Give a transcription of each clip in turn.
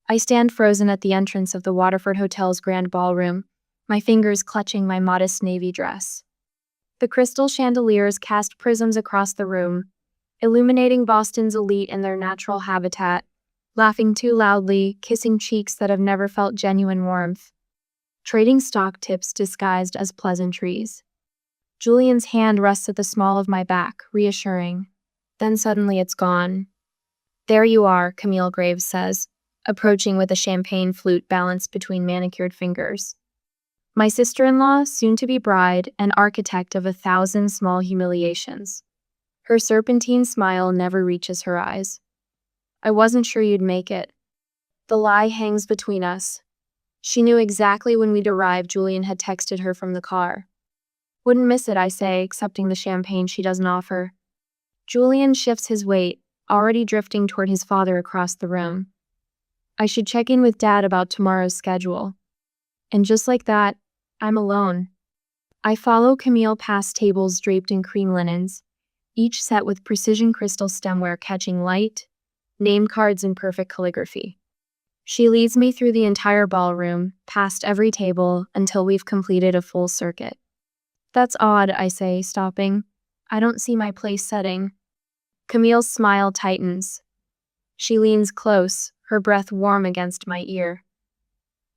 I stand frozen at the entrance of the Waterford Hotel's grand ballroom, my fingers clutching my modest navy dress. The crystal chandeliers cast prisms across the room, illuminating Boston's elite in their natural habitat, laughing too loudly, kissing cheeks that have never felt genuine warmth, trading stock tips disguised as pleasantries. Julian's hand rests at the small of my back, reassuring. Then suddenly it's gone. "There you are," Camille Graves says, approaching with a champagne flute balanced between manicured fingers. My sister-in-law, soon-to-be bride, and architect of 1,000 small humiliations. Her serpentine smile never reaches her eyes. "I wasn't sure you'd make it." The lie hangs between us. She knew exactly when we'd arrive. Julian had texted her from the car. "Wouldn't miss it," I say, accepting the champagne she doesn't offer. Julian shifts his weight, already drifting toward his father across the room. "I should check in with Dad about tomorrow's schedule." And just like that, I'm alone. I follow Camille past tables draped in cream linens, each set with precision crystal stemware catching light, name cards in perfect calligraphy. She leads me through the entire ballroom, past every table, until we've completed a full circuit. "That's odd," I say, stopping. "I don't see my place setting." Camille's smile tightens. She leans close, her breath warm against my ear.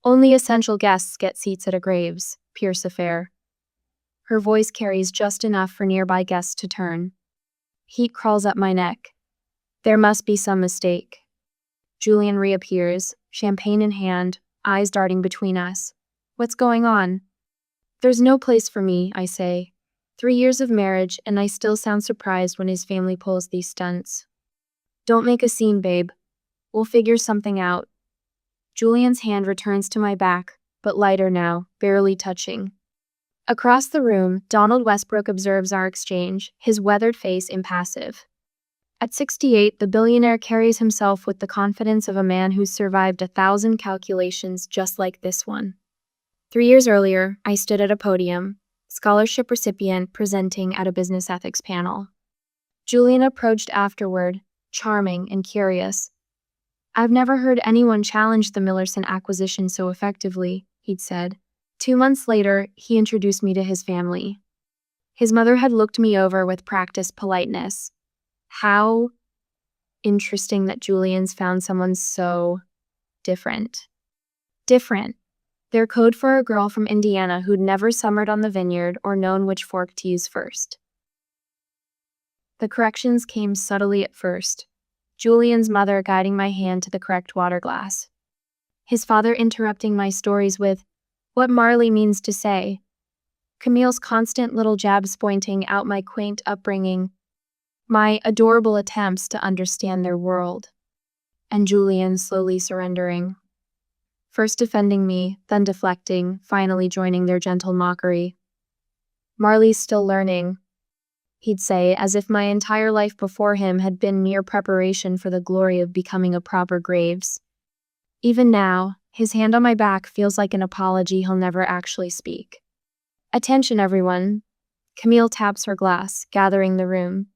"Only essential guests get seats at a Graves, Pierce affair." Her voice carries just enough for nearby guests to turn. Heat crawls up my neck. There must be some mistake. Julian reappears, champagne in hand, eyes darting between us. "What's going on?" "There's no place for me," I say. 3 years of marriage, and I still sound surprised when his family pulls these stunts. "Don't make a scene, babe. We'll figure something out." Julian's hand returns to my back, but lighter now, barely touching. Across the room, Donald Westbrook observes our exchange, his weathered face impassive. At 68, the billionaire carries himself with the confidence of a man who's survived 1,000 calculations just like this one. 3 years earlier, I stood at a podium, scholarship recipient presenting at a business ethics panel. Julian approached afterward, charming and curious. "I've never heard anyone challenge the Millerson acquisition so effectively," he'd said. 2 months later, he introduced me to his family. His mother had looked me over with practiced politeness. How interesting that Julian's found someone so different. Different. Their code for a girl from Indiana who'd never summered on the vineyard or known which fork to use first. The corrections came subtly at first. Julian's mother guiding my hand to the correct water glass. His father interrupting my stories with, "What Marley means to say." Camille's constant little jabs pointing out my quaint upbringing, my adorable attempts to understand their world. And Julian slowly surrendering. First defending me, then deflecting, finally joining their gentle mockery. "Marley's still learning," he'd say, as if my entire life before him had been mere preparation for the glory of becoming a proper Graves. Even now, his hand on my back feels like an apology he'll never actually speak. "Attention, everyone." Camille taps her glass, gathering the room.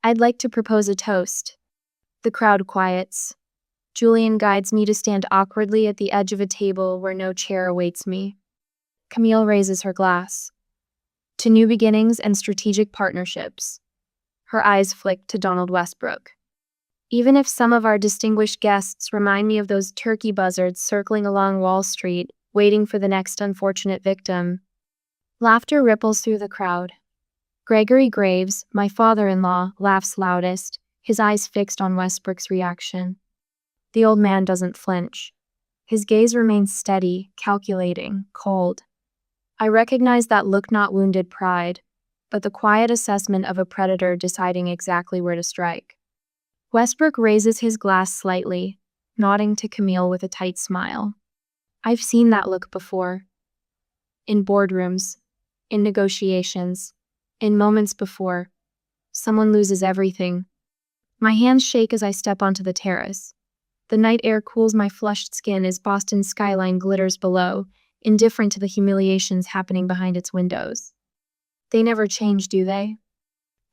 "I'd like to propose a toast." The crowd quiets. Julian guides me to stand awkwardly at the edge of a table where no chair awaits me. Camille raises her glass. "To new beginnings and strategic partnerships." Her eyes flick to Donald Westbrook. Even if some of our distinguished guests remind me of those turkey buzzards circling along Wall Street, waiting for the next unfortunate victim. Laughter ripples through the crowd. Gregory Graves, my father-in-law, laughs loudest, his eyes fixed on Westbrook's reaction. The old man doesn't flinch. His gaze remains steady, calculating, cold. I recognize that look, not wounded pride, but the quiet assessment of a predator deciding exactly where to strike. Westbrook raises his glass slightly, nodding to Camille with a tight smile. I've seen that look before. In boardrooms, in negotiations, in moments before someone loses everything. My hands shake as I step onto the terrace. The night air cools my flushed skin as Boston's skyline glitters below, indifferent to the humiliations happening behind its windows. They never change, do they?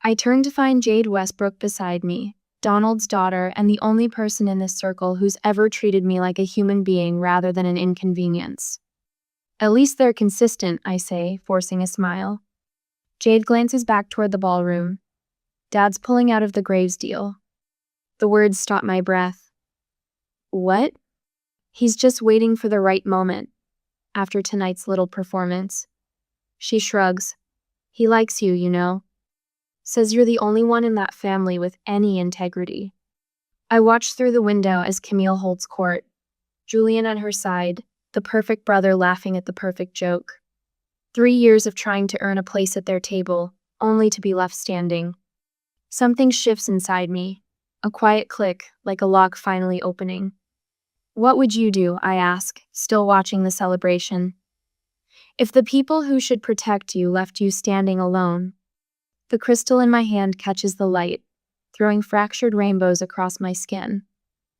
I turn to find Jade Westbrook beside me, Donald's daughter, and the only person in this circle who's ever treated me like a human being rather than an inconvenience. At least they're consistent, I say, forcing a smile. Jade glances back toward the ballroom. Dad's pulling out of the Graves deal. The words stop my breath. What? He's just waiting for the right moment. After tonight's little performance. She shrugs. He likes you, you know. Says you're the only one in that family with any integrity. I watch through the window as Camille holds court. Julian at her side, the perfect brother laughing at the perfect joke. 3 years of trying to earn a place at their table, only to be left standing. Something shifts inside me. A quiet click, like a lock finally opening. What would you do, I ask, still watching the celebration, if the people who should protect you left you standing alone? The crystal in my hand catches the light, throwing fractured rainbows across my skin.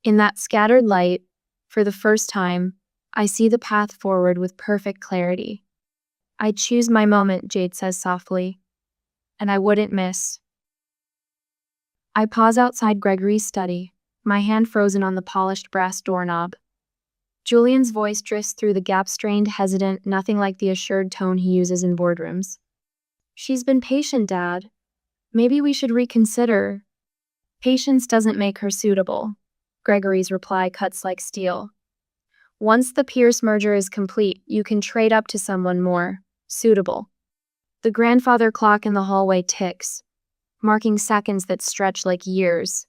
In that scattered light, for the first time, I see the path forward with perfect clarity. I choose my moment, Jade says softly, and I wouldn't miss. I pause outside Gregory's study, my hand frozen on the polished brass doorknob. Julian's voice drifts through the gap-strained, hesitant, nothing like the assured tone he uses in boardrooms. She's been patient, Dad. Maybe we should reconsider. Patience doesn't make her suitable. Gregory's reply cuts like steel. Once the Pierce merger is complete, you can trade up to someone more suitable. The grandfather clock in the hallway ticks, marking seconds that stretch like years.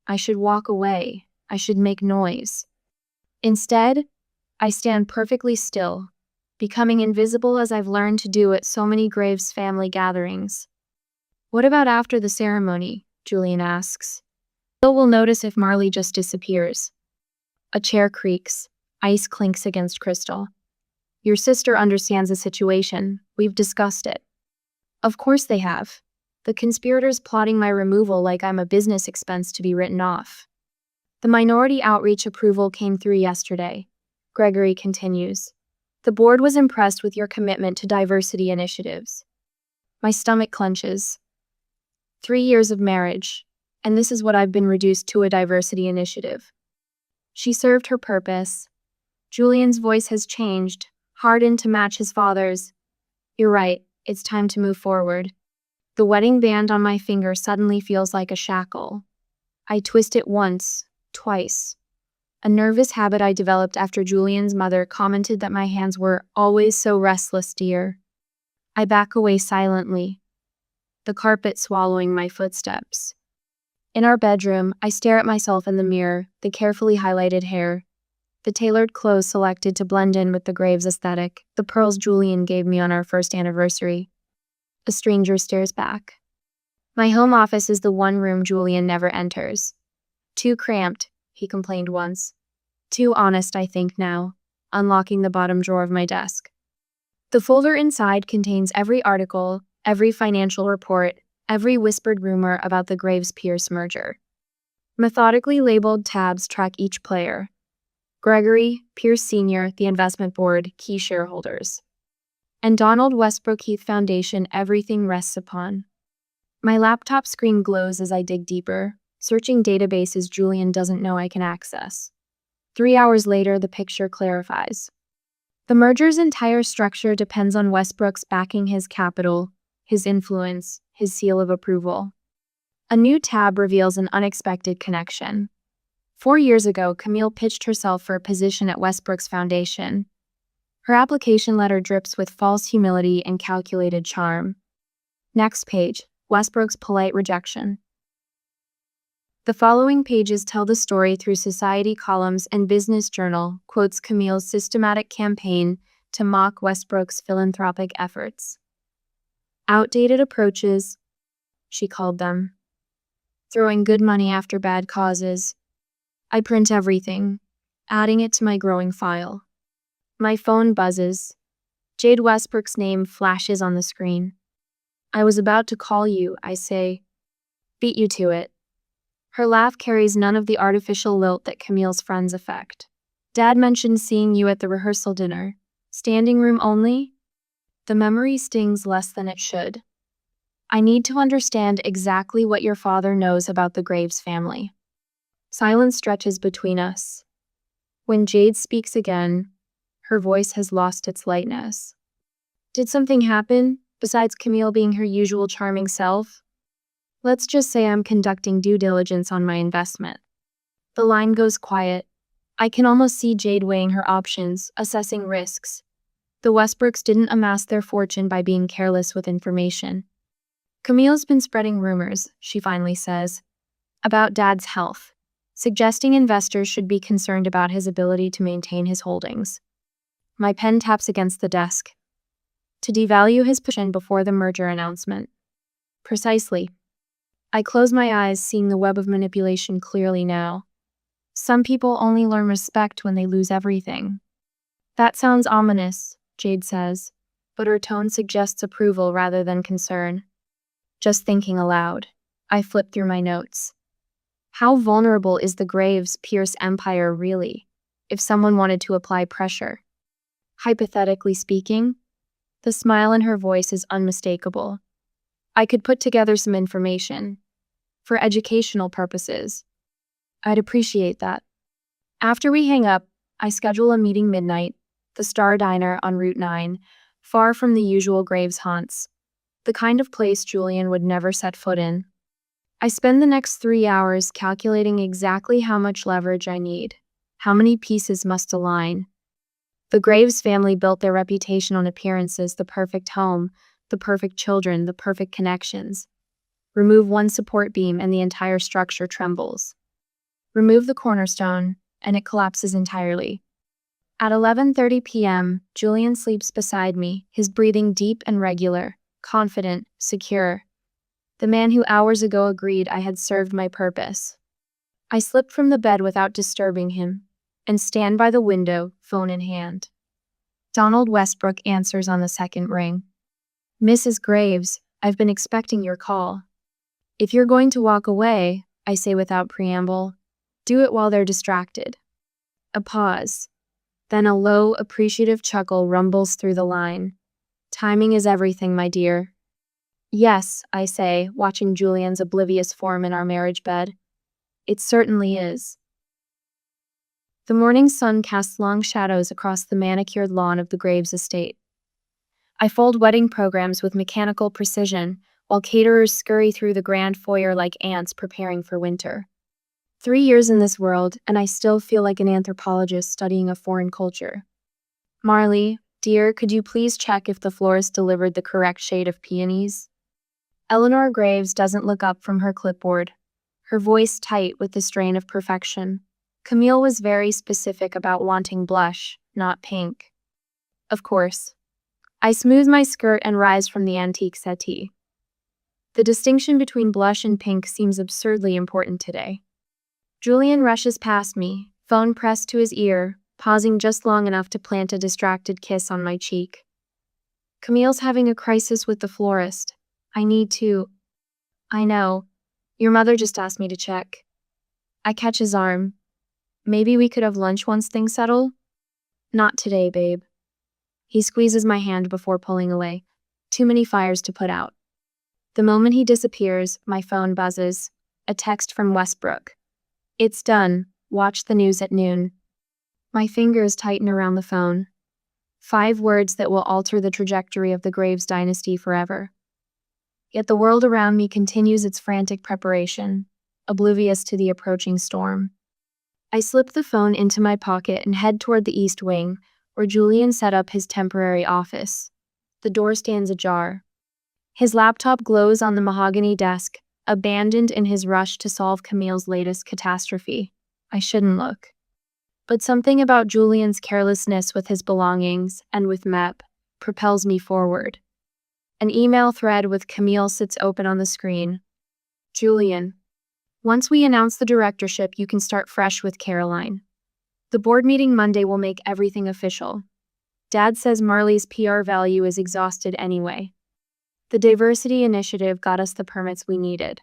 I should walk away. I should make noise. Instead, I stand perfectly still, becoming invisible as I've learned to do at so many Graves family gatherings. What about after the ceremony? Julian asks. Bill will notice if Marley just disappears. A chair creaks. Ice clinks against crystal. Your sister understands the situation. We've discussed it. Of course they have. The conspirators plotting my removal like I'm a business expense to be written off. The minority outreach approval came through yesterday. Gregory continues. The board was impressed with your commitment to diversity initiatives. My stomach clenches. 3 years of marriage, and this is what I've been reduced to, a diversity initiative. She served her purpose. Julian's voice has changed, hardened to match his father's. You're right, it's time to move forward. The wedding band on my finger suddenly feels like a shackle. I twist it once, twice. A nervous habit I developed after Julian's mother commented that my hands were always so restless, dear. I back away silently, the carpet swallowing my footsteps. In our bedroom, I stare at myself in the mirror, the carefully highlighted hair, the tailored clothes selected to blend in with the Graves aesthetic, the pearls Julian gave me on our first anniversary. A stranger stares back. My home office is the one room Julian never enters. Too cramped, he complained once. Too honest, I think now, unlocking the bottom drawer of my desk. The folder inside contains every article, every financial report, every whispered rumor about the Graves-Pierce merger. Methodically labeled tabs track each player. Gregory, Pierce Sr., the investment board, key shareholders. And Donald Westbrook Heath Foundation, everything rests upon. My laptop screen glows as I dig deeper, searching databases Julian doesn't know I can access. 3 hours later, the picture clarifies. The merger's entire structure depends on Westbrook's backing his capital, his influence, his seal of approval. A new tab reveals an unexpected connection. 4 years ago, Camille pitched herself for a position at Westbrook's foundation. Her application letter drips with false humility and calculated charm. Next page, Westbrook's polite rejection. The following pages tell the story through society columns and business journal, quotes Camille's systematic campaign to mock Westbrook's philanthropic efforts. Outdated approaches, she called them. Throwing good money after bad causes. I print everything, adding it to my growing file. My phone buzzes. Jade Westbrook's name flashes on the screen. I was about to call you, I say. Beat you to it. Her laugh carries none of the artificial lilt that Camille's friends affect. Dad mentioned seeing you at the rehearsal dinner. Standing room only? The memory stings less than it should. I need to understand exactly what your father knows about the Graves family. Silence stretches between us. When Jade speaks again, her voice has lost its lightness. Did something happen, besides Camille being her usual charming self? Let's just say I'm conducting due diligence on my investment. The line goes quiet. I can almost see Jade weighing her options, assessing risks. The Westbrooks didn't amass their fortune by being careless with information. Camille's been spreading rumors, she finally says, about Dad's health, suggesting investors should be concerned about his ability to maintain his holdings. My pen taps against the desk. To devalue his position before the merger announcement. Precisely. I close my eyes, seeing the web of manipulation clearly now. Some people only learn respect when they lose everything. That sounds ominous, Jade says, but her tone suggests approval rather than concern. Just thinking aloud, I flip through my notes. How vulnerable is the Graves-Pierce empire really, if someone wanted to apply pressure? Hypothetically speaking, the smile in her voice is unmistakable. I could put together some information. For educational purposes. I'd appreciate that. After we hang up, I schedule a meeting midnight, the Star Diner on Route 9, far from the usual Graves haunts. The kind of place Julian would never set foot in. I spend the next 3 hours calculating exactly how much leverage I need, how many pieces must align. The Graves family built their reputation on appearances, the perfect home, the perfect children, the perfect connections. Remove one support beam and the entire structure trembles. Remove the cornerstone, and it collapses entirely. At 11:30 p.m., Julian sleeps beside me, his breathing deep and regular, confident, secure. The man who hours ago agreed I had served my purpose. I slip from the bed without disturbing him, and stand by the window, phone in hand. Donald Westbrook answers on the second ring. Mrs. Graves, I've been expecting your call. If you're going to walk away, I say without preamble, do it while they're distracted. A pause. Then a low, appreciative chuckle rumbles through the line. Timing is everything, my dear. Yes, I say, watching Julian's oblivious form in our marriage bed. It certainly is. The morning sun casts long shadows across the manicured lawn of the Graves estate. I fold wedding programs with mechanical precision, while caterers scurry through the grand foyer like ants preparing for winter. 3 years in this world, and I still feel like an anthropologist studying a foreign culture. Marley, dear, could you please check if the florist delivered the correct shade of peonies? Eleanor Graves doesn't look up from her clipboard, her voice tight with the strain of perfection. Camille was very specific about wanting blush, not pink. Of course. I smooth my skirt and rise from the antique settee. The distinction between blush and pink seems absurdly important today. Julian rushes past me, phone pressed to his ear, pausing just long enough to plant a distracted kiss on my cheek. Camille's having a crisis with the florist. I need to. I know. Your mother just asked me to check. I catch his arm. Maybe we could have lunch once things settle? Not today, babe. He squeezes my hand before pulling away. Too many fires to put out. The moment he disappears, my phone buzzes. A text from Westbrook. It's done. Watch the news at noon. My fingers tighten around the phone. 5 words that will alter the trajectory of the Graves dynasty forever. Yet the world around me continues its frantic preparation, oblivious to the approaching storm. I slip the phone into my pocket and head toward the East Wing, where Julian set up his temporary office. The door stands ajar. His laptop glows on the mahogany desk, abandoned in his rush to solve Camille's latest catastrophe. I shouldn't look. But something about Julian's carelessness with his belongings and with Mep propels me forward. An email thread with Camille sits open on the screen. Julian, once we announce the directorship, you can start fresh with Caroline. The board meeting Monday will make everything official. Dad says Marley's PR value is exhausted anyway. The diversity initiative got us the permits we needed.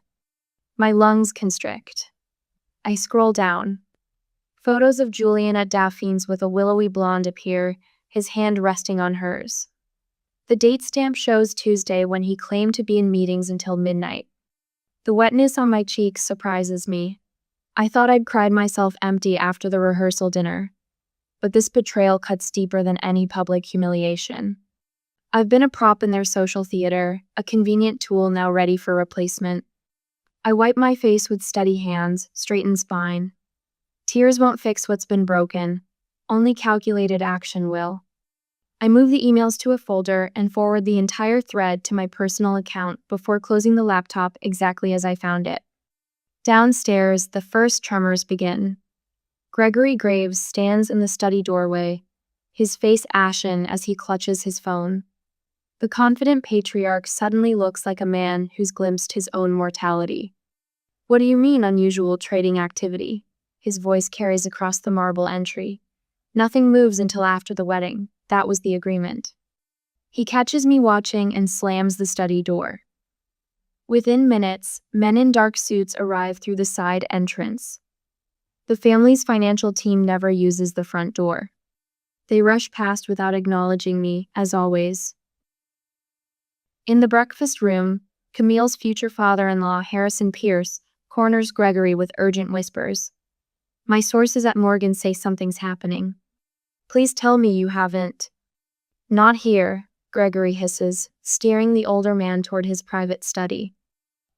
My lungs constrict. I scroll down. Photos of Julian at Daphne's with a willowy blonde appear, his hand resting on hers. The date stamp shows Tuesday when he claimed to be in meetings until midnight. The wetness on my cheeks surprises me. I thought I'd cried myself empty after the rehearsal dinner, but this betrayal cuts deeper than any public humiliation. I've been a prop in their social theater, a convenient tool now ready for replacement. I wipe my face with steady hands, straighten spine. Tears won't fix what's been broken. Only calculated action will. I move the emails to a folder and forward the entire thread to my personal account before closing the laptop exactly as I found it. Downstairs, the first tremors begin. Gregory Graves stands in the study doorway, his face ashen as he clutches his phone. The confident patriarch suddenly looks like a man who's glimpsed his own mortality. "What do you mean, unusual trading activity?" His voice carries across the marble entry. "Nothing moves until after the wedding. That was the agreement." He catches me watching and slams the study door. Within minutes, men in dark suits arrive through the side entrance. The family's financial team never uses the front door. They rush past without acknowledging me, as always. In the breakfast room, Camille's future father-in-law, Harrison Pierce, corners Gregory with urgent whispers. "My sources at Morgan say something's happening. Please tell me you haven't." "Not here," Gregory hisses, steering the older man toward his private study.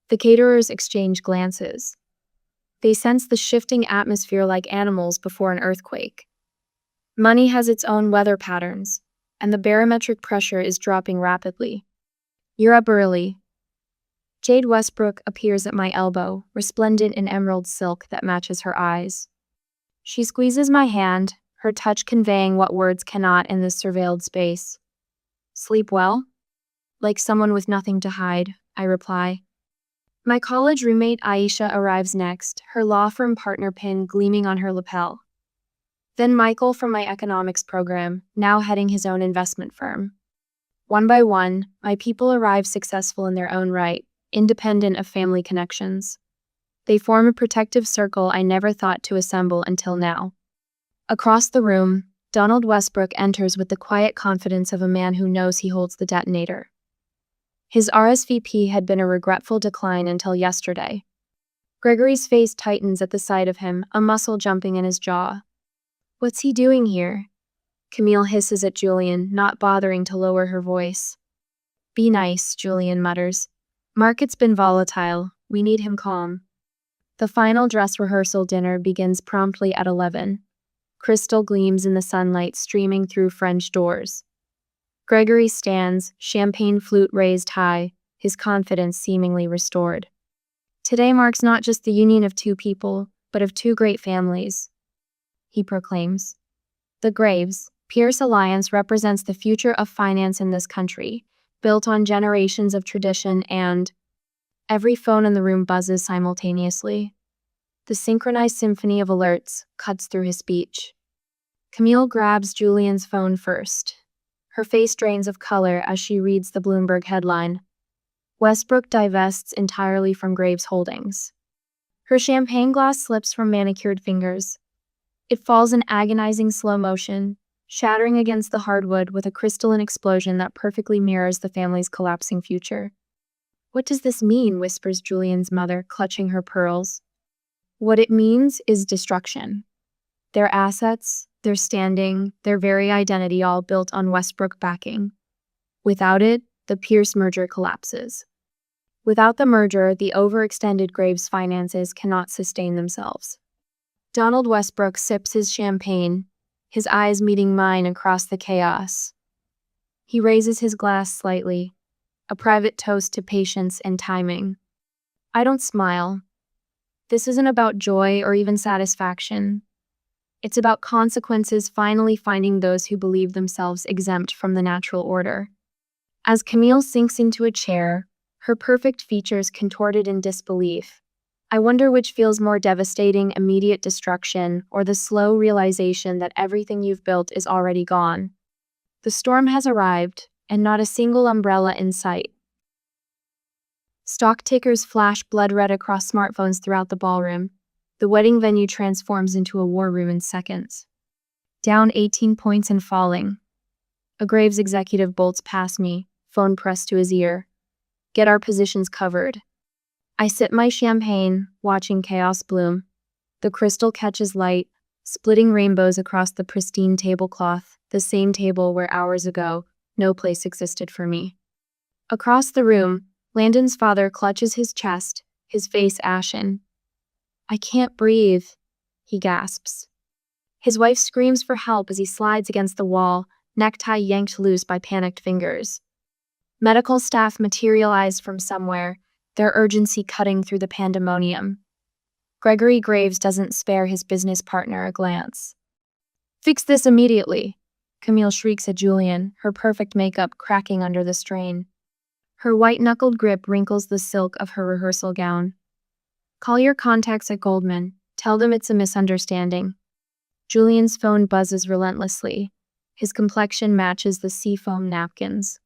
The caterers exchange glances. They sense the shifting atmosphere like animals before an earthquake. Money has its own weather patterns, and the barometric pressure is dropping rapidly. "You're up early." Jade Westbrook appears at my elbow, resplendent in emerald silk that matches her eyes. She squeezes my hand, her touch conveying what words cannot in this surveilled space. "Sleep well?" "Like someone with nothing to hide," I reply. My college roommate Aisha arrives next, her law firm partner pin gleaming on her lapel. Then Michael from my economics program, now heading his own investment firm. One by one, my people arrive successful in their own right, independent of family connections. They form a protective circle I never thought to assemble until now. Across the room, Donald Westbrook enters with the quiet confidence of a man who knows he holds the detonator. His RSVP had been a regretful decline until yesterday. Gregory's face tightens at the sight of him, a muscle jumping in his jaw. "What's he doing here?" Camille hisses at Julian, not bothering to lower her voice. "Be nice," Julian mutters. "Market's been volatile. We need him calm." The final dress rehearsal dinner begins promptly at 11. Crystal gleams in the sunlight streaming through French doors. Gregory stands, champagne flute raised high, his confidence seemingly restored. "Today marks not just the union of two people, but of two great families," he proclaims. The Graves Pierce alliance represents the future of finance in this country, built on generations of tradition and... Every phone in the room buzzes simultaneously. The synchronized symphony of alerts cuts through his speech. Camille grabs Julian's phone first. Her face drains of color as she reads the Bloomberg headline. Westbrook divests entirely from Graves Holdings. Her champagne glass slips from manicured fingers. It falls in agonizing slow motion, shattering against the hardwood with a crystalline explosion that perfectly mirrors the family's collapsing future. "What does this mean?" whispers Julian's mother, clutching her pearls. "What it means is destruction. Their assets, their standing, their very identity all built on Westbrook backing. Without it, the Pierce merger collapses. Without the merger, the overextended Graves finances cannot sustain themselves." Donald Westbrook sips his champagne, his eyes meeting mine across the chaos. He raises his glass slightly, a private toast to patience and timing. I don't smile. This isn't about joy or even satisfaction. It's about consequences finally finding those who believe themselves exempt from the natural order. As Camille sinks into a chair, her perfect features contorted in disbelief, I wonder which feels more devastating: immediate destruction or the slow realization that everything you've built is already gone. The storm has arrived, and not a single umbrella in sight. Stock tickers flash blood red across smartphones throughout the ballroom. The wedding venue transforms into a war room in seconds. Down 18 points and falling. A Graves executive bolts past me, phone pressed to his ear. Get our positions covered. I sip my champagne, watching chaos bloom. The crystal catches light, splitting rainbows across the pristine tablecloth, the same table where hours ago, no place existed for me. Across the room, Landon's father clutches his chest, his face ashen. I can't breathe, he gasps. His wife screams for help as he slides against the wall, necktie yanked loose by panicked fingers. Medical staff materialized from somewhere, their urgency cutting through the pandemonium. Gregory Graves doesn't spare his business partner a glance. Fix this immediately, Camille shrieks at Julian, her perfect makeup cracking under the strain. Her white-knuckled grip wrinkles the silk of her rehearsal gown. Call your contacts at Goldman. Tell them it's a misunderstanding. Julian's phone buzzes relentlessly. His complexion matches the seafoam napkins.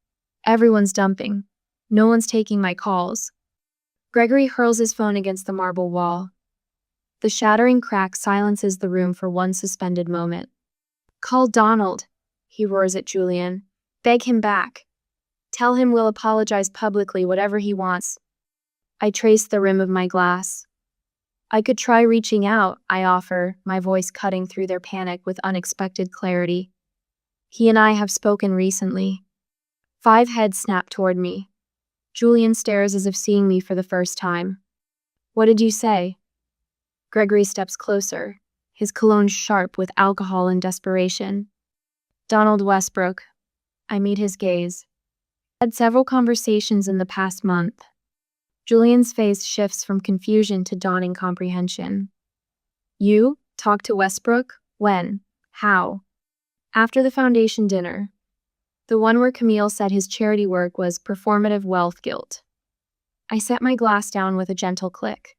Everyone's dumping. No one's taking my calls. Gregory hurls his phone against the marble wall. The shattering crack silences the room for one suspended moment. Call Donald, he roars at Julian. Beg him back. Tell him we'll apologize publicly, whatever he wants. I trace the rim of my glass. I could try reaching out, I offer, my voice cutting through their panic with unexpected clarity. He and I have spoken recently. 5 heads snap toward me. Julian stares as if seeing me for the first time. What did you say? Gregory steps closer, his cologne sharp with alcohol and desperation. Donald Westbrook. I meet his gaze. Had several conversations in the past month. Julian's face shifts from confusion to dawning comprehension. You talked to Westbrook? When? How? After the foundation dinner. The one where Camille said his charity work was performative wealth guilt. I set my glass down with a gentle click.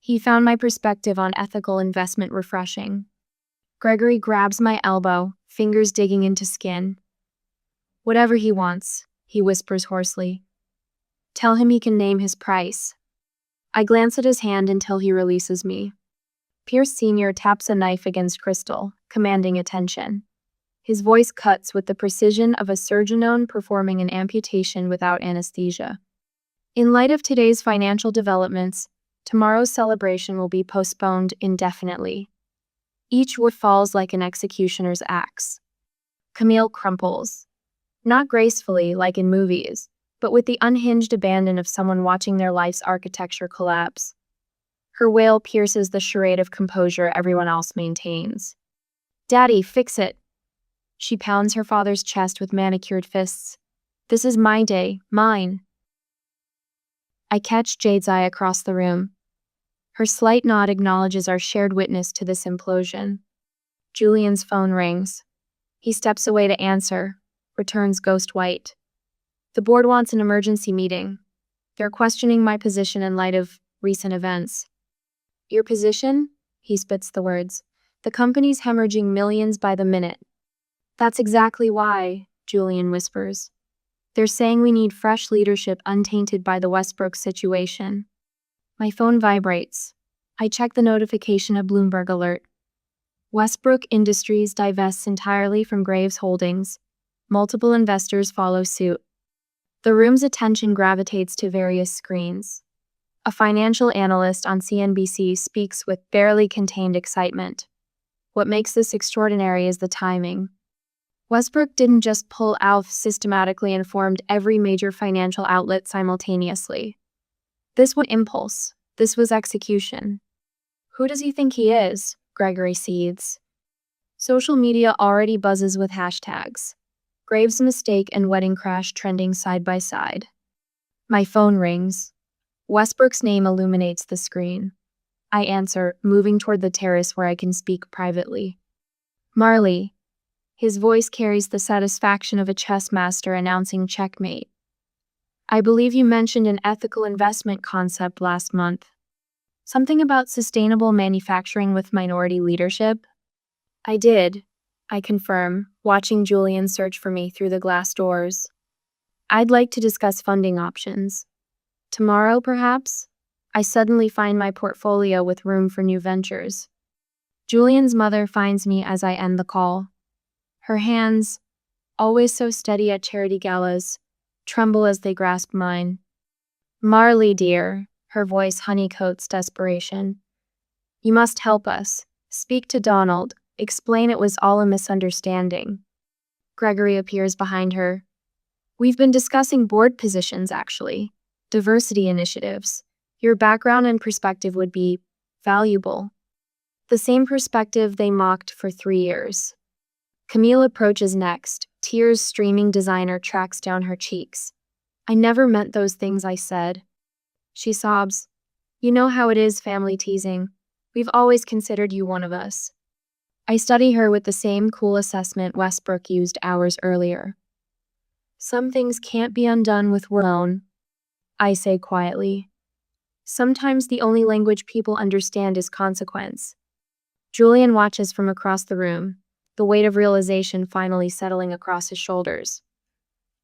He found my perspective on ethical investment refreshing. Gregory grabs my elbow, fingers digging into skin. Whatever he wants, he whispers hoarsely. Tell him he can name his price. I glance at his hand until he releases me. Pierce Sr. taps a knife against Crystal, commanding attention. His voice cuts with the precision of a surgeon performing an amputation without anesthesia. In light of today's financial developments, tomorrow's celebration will be postponed indefinitely. Each word falls like an executioner's axe. Camille crumples. Not gracefully, like in movies, but with the unhinged abandon of someone watching their life's architecture collapse. Her wail pierces the charade of composure everyone else maintains. Daddy, fix it. She pounds her father's chest with manicured fists. This is my day, mine. I catch Jade's eye across the room. Her slight nod acknowledges our shared witness to this implosion. Julian's phone rings. He steps away to answer, returns ghost white. The board wants an emergency meeting. They're questioning my position in light of recent events. Your position? He spits the words. The company's hemorrhaging millions by the minute. That's exactly why, Julian whispers. They're saying we need fresh leadership untainted by the Westbrook situation. My phone vibrates. I check the notification, a Bloomberg alert. Westbrook Industries divests entirely from Graves Holdings. Multiple investors follow suit. The room's attention gravitates to various screens. A financial analyst on CNBC speaks with barely contained excitement. What makes this extraordinary is the timing. Westbrook didn't just pull out, systematically informed every major financial outlet simultaneously. This was impulse. This was execution. Who does he think he is? Gregory seethes. Social media already buzzes with hashtags. Graves' mistake and wedding crash trending side by side. My phone rings. Westbrook's name illuminates the screen. I answer, moving toward the terrace where I can speak privately. Marley. His voice carries the satisfaction of a chess master announcing checkmate. I believe you mentioned an ethical investment concept last month. Something about sustainable manufacturing with minority leadership? I did, I confirm, watching Julian search for me through the glass doors. I'd like to discuss funding options. Tomorrow, perhaps? I suddenly find my portfolio with room for new ventures. Julian's mother finds me as I end the call. Her hands, always so steady at charity galas, tremble as they grasp mine. Marley, dear, her voice honeycoats desperation. You must help us. Speak to Donald. Explain it was all a misunderstanding. Gregory appears behind her. We've been discussing board positions, actually. Diversity initiatives. Your background and perspective would be valuable. The same perspective they mocked for 3 years. Camille approaches next, tears streaming. Designer tracks down her cheeks. I never meant those things I said. She sobs. You know how it is, family teasing. We've always considered you one of us. I study her with the same cool assessment Westbrook used hours earlier. Some things can't be undone with words, I say quietly. Sometimes the only language people understand is consequence. Julian watches from across the room, the weight of realization finally settling across his shoulders.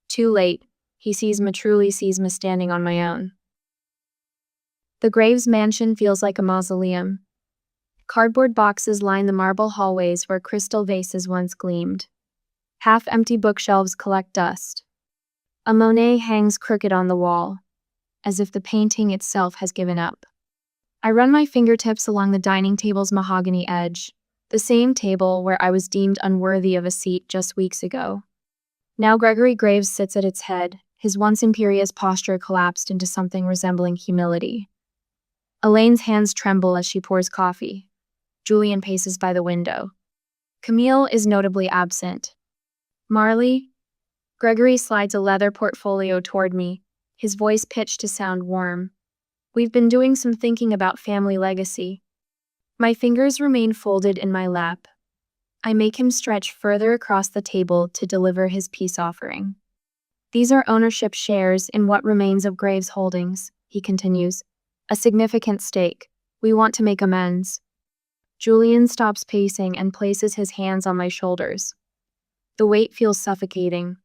Too late, he sees me, truly sees me standing on my own. The Graves mansion feels like a mausoleum. Cardboard boxes line the marble hallways where crystal vases once gleamed. Half-empty bookshelves collect dust. A Monet hangs crooked on the wall, as if the painting itself has given up. I run my fingertips along the dining table's mahogany edge, the same table where I was deemed unworthy of a seat just weeks ago. Now Gregory Graves sits at its head, his once imperious posture collapsed into something resembling humility. Elaine's hands tremble as she pours coffee. Julian paces by the window. Camille is notably absent. Marley? Gregory slides a leather portfolio toward me, his voice pitched to sound warm. We've been doing some thinking about family legacy. My fingers remain folded in my lap. I make him stretch further across the table to deliver his peace offering. These are ownership shares in what remains of Graves Holdings, he continues. A significant stake. We want to make amends. Julian stops pacing and places his hands on my shoulders. The weight feels suffocating.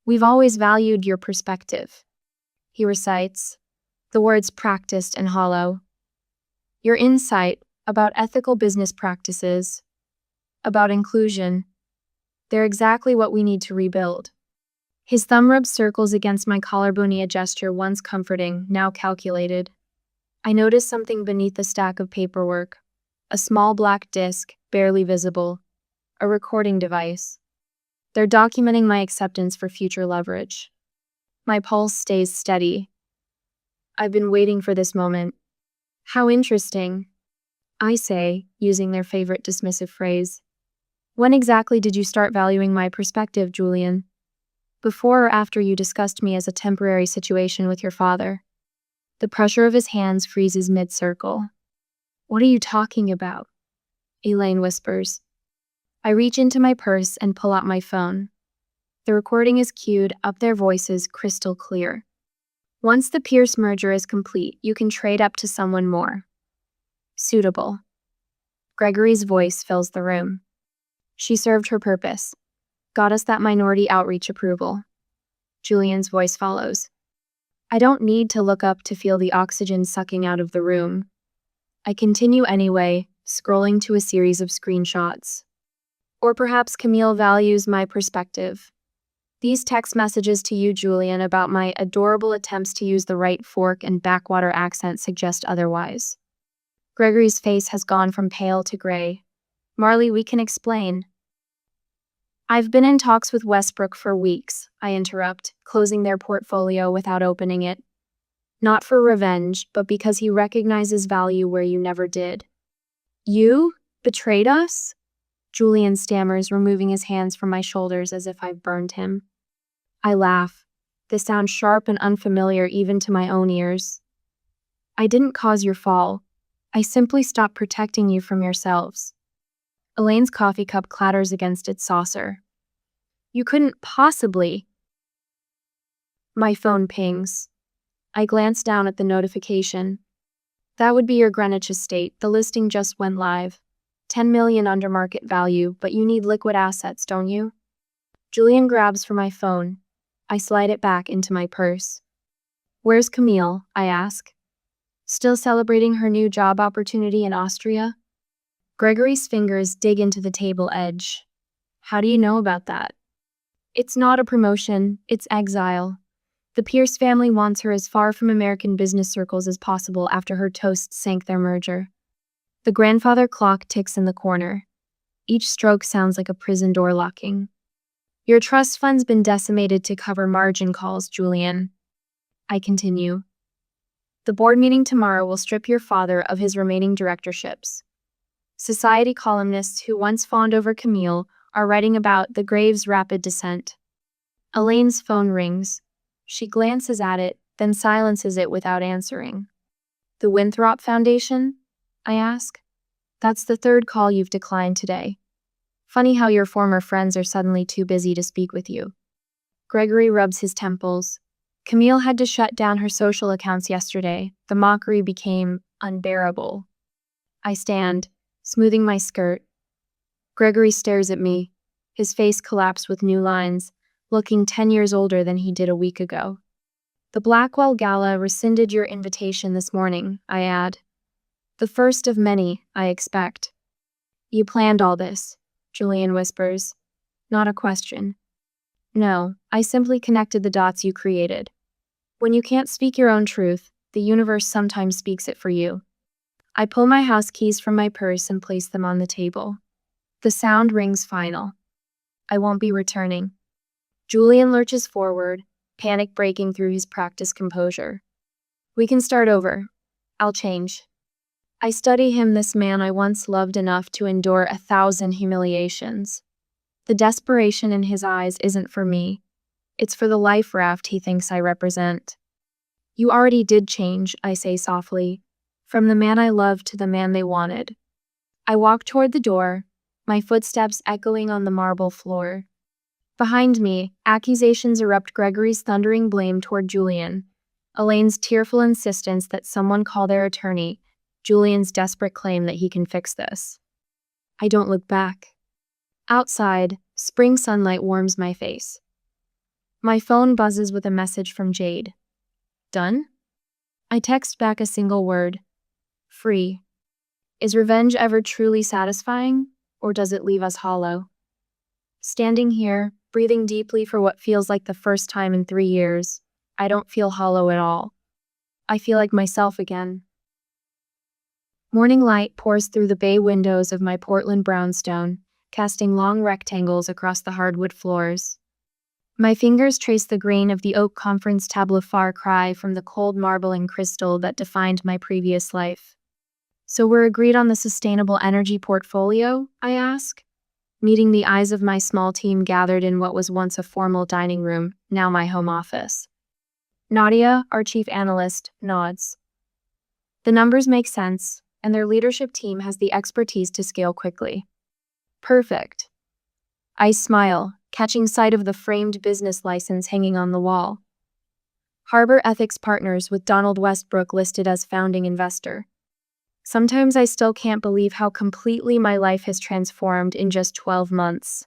We've always valued your perspective, he recites, the words practiced and hollow. Your insight about ethical business practices, about inclusion. They're exactly what we need to rebuild. His thumb rubs circles against my collarbone, a gesture once comforting, now calculated. I notice something beneath the stack of paperwork. A small black disc, barely visible. A recording device. They're documenting my acceptance for future leverage. My pulse stays steady. I've been waiting for this moment. How interesting, I say, using their favorite dismissive phrase. When exactly did you start valuing my perspective, Julian? Before or after you discussed me as a temporary situation with your father? The pressure of his hands freezes mid-circle. What are you talking about? Elaine whispers. I reach into my purse and pull out my phone. The recording is queued up, their voices crystal clear. Once the Pierce merger is complete, you can trade up to someone more suitable. Gregory's voice fills the room. She served her purpose. Got us that minority outreach approval. Julian's voice follows. I don't need to look up to feel the oxygen sucking out of the room. I continue anyway, scrolling to a series of screenshots. Or perhaps Camille values my perspective. These text messages to you, Julian, about my adorable attempts to use the right fork and backwater accent suggest otherwise. Gregory's face has gone from pale to gray. Marley, we can explain. I've been in talks with Westbrook for weeks, I interrupt, closing their portfolio without opening it. Not for revenge, but because he recognizes value where you never did. You betrayed us? Julian stammers, removing his hands from my shoulders as if I've burned him. I laugh. This sounds sharp and unfamiliar even to my own ears. I didn't cause your fall. I simply stopped protecting you from yourselves. Elaine's coffee cup clatters against its saucer. You couldn't possibly. My phone pings. I glance down at the notification. That would be your Greenwich estate. The listing just went live. 10 million under market value, but you need liquid assets, don't you? Julian grabs for my phone. I slide it back into my purse. Where's Camille? I ask. Still celebrating her new job opportunity in Austria? Gregory's fingers dig into the table edge. How do you know about that? It's not a promotion, it's exile. The Pierce family wants her as far from American business circles as possible after her toast sank their merger. The grandfather clock ticks in the corner. Each stroke sounds like a prison door locking. Your trust fund's been decimated to cover margin calls, Julian. I continue. The board meeting tomorrow will strip your father of his remaining directorships. Society columnists who once fawned over Camille are writing about the grave's rapid descent. Elaine's phone rings. She glances at it, then silences it without answering. The Winthrop Foundation? I ask. That's the third call you've declined today. Funny how your former friends are suddenly too busy to speak with you. Gregory rubs his temples. Camille had to shut down her social accounts yesterday. The mockery became unbearable. I stand, smoothing my skirt. Gregory stares at me, his face collapsed with new lines, looking 10 years older than he did a week ago. The Blackwell Gala rescinded your invitation this morning, I add. The first of many, I expect. You planned all this, Julian whispers. Not a question. No, I simply connected the dots you created. When you can't speak your own truth, the universe sometimes speaks it for you. I pull my house keys from my purse and place them on the table. The sound rings final. I won't be returning. Julian lurches forward, panic breaking through his practiced composure. We can start over. I'll change. I study him, this man I once loved enough to endure 1,000 humiliations. The desperation in his eyes isn't for me. It's for the life raft he thinks I represent. You already did change, I say softly, from the man I loved to the man they wanted. I walk toward the door, my footsteps echoing on the marble floor. Behind me, accusations erupt, Gregory's thundering blame toward Julian, Elaine's tearful insistence that someone call their attorney, Julian's desperate claim that he can fix this. I don't look back. Outside, spring sunlight warms my face. My phone buzzes with a message from Jade. Done? I text back a single word. Free. Is revenge ever truly satisfying, or does it leave us hollow? Standing here, breathing deeply for what feels like the first time in 3 years, I don't feel hollow at all. I feel like myself again. Morning light pours through the bay windows of my Portland brownstone, casting long rectangles across the hardwood floors. My fingers trace the grain of the oak conference table, far cry from the cold marble and crystal that defined my previous life. So we're agreed on the sustainable energy portfolio, I ask, meeting the eyes of my small team gathered in what was once a formal dining room, now my home office. Nadia, our chief analyst, nods. The numbers make sense, and their leadership team has the expertise to scale quickly. Perfect. I smile, catching sight of the framed business license hanging on the wall. Harbor Ethics Partners with Donald Westbrook listed as founding investor. Sometimes I still can't believe how completely my life has transformed in just 12 months.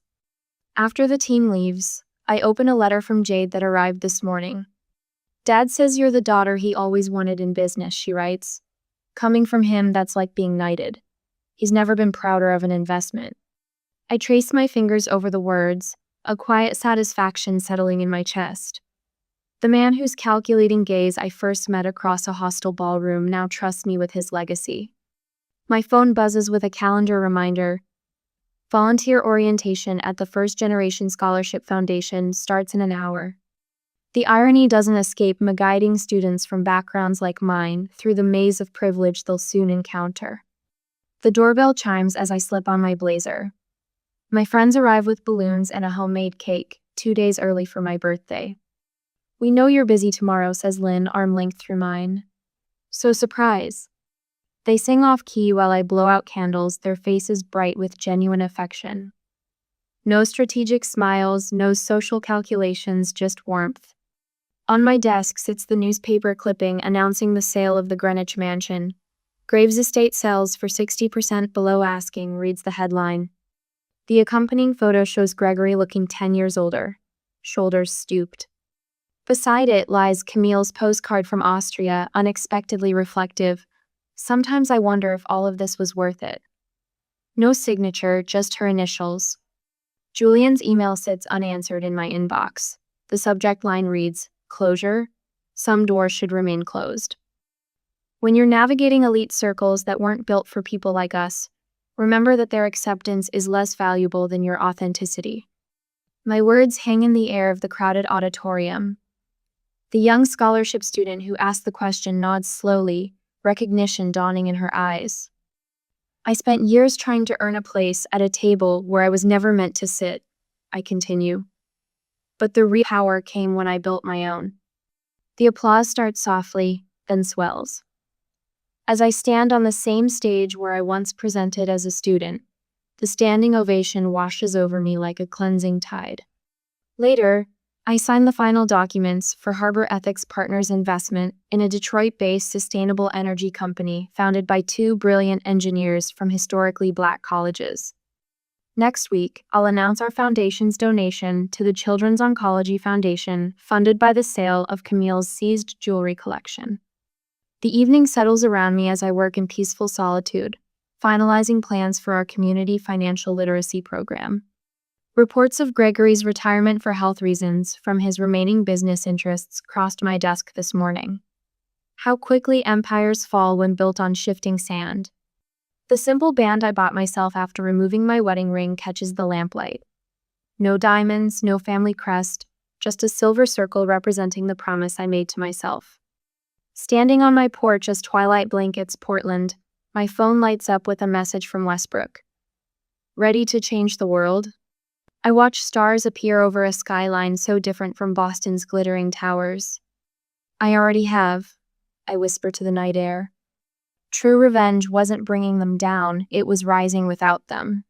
After the team leaves, I open a letter from Jade that arrived this morning. Dad says you're the daughter he always wanted in business, she writes. Coming from him, that's like being knighted. He's never been prouder of an investment. I trace my fingers over the words, a quiet satisfaction settling in my chest. The man whose calculating gaze I first met across a hostile ballroom now trusts me with his legacy. My phone buzzes with a calendar reminder. Volunteer orientation at the First Generation Scholarship Foundation starts in an hour. The irony doesn't escape me, guiding students from backgrounds like mine through the maze of privilege they'll soon encounter. The doorbell chimes as I slip on my blazer. My friends arrive with balloons and a homemade cake, 2 days early for my birthday. We know you're busy tomorrow, says Lynn, arm length through mine. So surprise. They sing off key while I blow out candles, their faces bright with genuine affection. No strategic smiles, no social calculations, just warmth. On my desk sits the newspaper clipping announcing the sale of the Greenwich mansion. Graves Estate sells for 60% below asking, reads the headline. The accompanying photo shows Gregory looking 10 years older, shoulders stooped. Beside it lies Camille's postcard from Austria, unexpectedly reflective. Sometimes I wonder if all of this was worth it. No signature, just her initials. Julian's email sits unanswered in my inbox. The subject line reads, "Closure. Some doors should remain closed." When you're navigating elite circles that weren't built for people like us, remember that their acceptance is less valuable than your authenticity. My words hang in the air of the crowded auditorium. The young scholarship student who asked the question nods slowly, recognition dawning in her eyes. "I spent years trying to earn a place at a table where I was never meant to sit," I continue. "But the real power came when I built my own." The applause starts softly, then swells. As I stand on the same stage where I once presented as a student, the standing ovation washes over me like a cleansing tide. Later, I sign the final documents for Harbor Ethics Partners Investment in a Detroit-based sustainable energy company founded by two brilliant engineers from historically Black colleges. Next week, I'll announce our foundation's donation to the Children's Oncology Foundation, funded by the sale of Camille's seized jewelry collection. The evening settles around me as I work in peaceful solitude, finalizing plans for our community financial literacy program. Reports of Gregory's retirement for health reasons from his remaining business interests crossed my desk this morning. How quickly empires fall when built on shifting sand. The simple band I bought myself after removing my wedding ring catches the lamplight. No diamonds, no family crest, just a silver circle representing the promise I made to myself. Standing on my porch as twilight blankets Portland, my phone lights up with a message from Westbrook. "Ready to change the world?" I watch stars appear over a skyline so different from Boston's glittering towers. "I already have," I whisper to the night air. True revenge wasn't bringing them down, it was rising without them.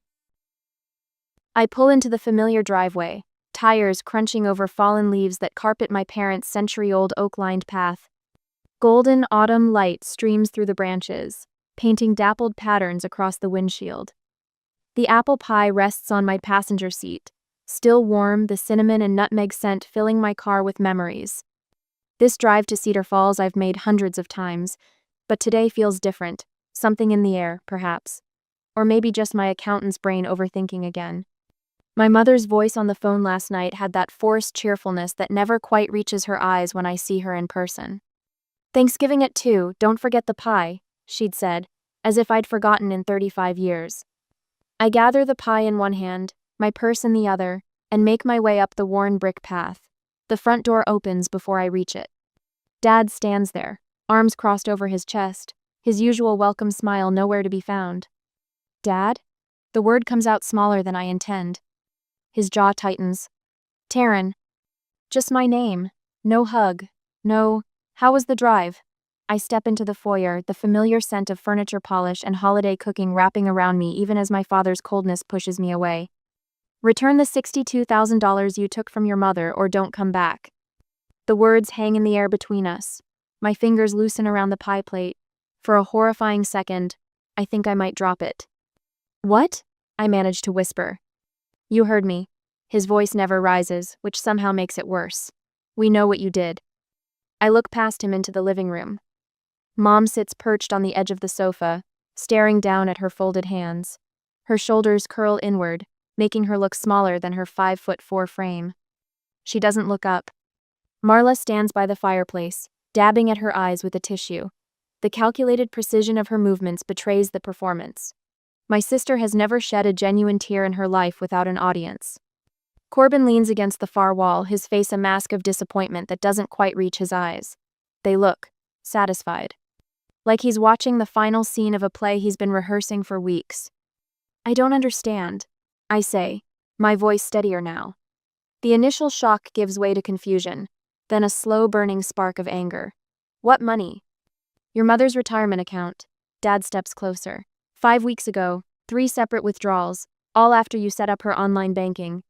I pull into the familiar driveway, tires crunching over fallen leaves that carpet my parents' century-old oak-lined path. Golden autumn light streams through the branches, painting dappled patterns across the windshield. The apple pie rests on my passenger seat, still warm, the cinnamon and nutmeg scent filling my car with memories. This drive to Cedar Falls I've made hundreds of times, but today feels different, something in the air, perhaps. Or maybe just my accountant's brain overthinking again. My mother's voice on the phone last night had that forced cheerfulness that never quite reaches her eyes when I see her in person. "Thanksgiving at 2, don't forget the pie," she'd said, as if I'd forgotten in 35 years. I gather the pie in one hand, my purse in the other, and make my way up the worn brick path. The front door opens before I reach it. Dad stands there, arms crossed over his chest, his usual welcome smile nowhere to be found. "Dad?" The word comes out smaller than I intend. His jaw tightens. "Taryn." Just my name. No hug. No, "How was the drive?" I step into the foyer, the familiar scent of furniture polish and holiday cooking wrapping around me even as my father's coldness pushes me away. "Return the $62,000 you took from your mother or don't come back." The words hang in the air between us. My fingers loosen around the pie plate. For a horrifying second, I think I might drop it. "What?" I manage to whisper. "You heard me." His voice never rises, which somehow makes it worse. "We know what you did." I look past him into the living room. Mom sits perched on the edge of the sofa, staring down at her folded hands. Her shoulders curl inward, making her look smaller than her 5'4" frame. She doesn't look up. Marla stands by the fireplace, dabbing at her eyes with a tissue. The calculated precision of her movements betrays the performance. My sister has never shed a genuine tear in her life without an audience. Corbin leans against the far wall, his face a mask of disappointment that doesn't quite reach his eyes. They look satisfied. Like he's watching the final scene of a play he's been rehearsing for weeks. "I don't understand," I say, my voice steadier now. The initial shock gives way to confusion, then a slow burning spark of anger. "What money?" "Your mother's retirement account." Dad steps closer. 5 weeks ago, 3 separate withdrawals, all after you set up her online banking.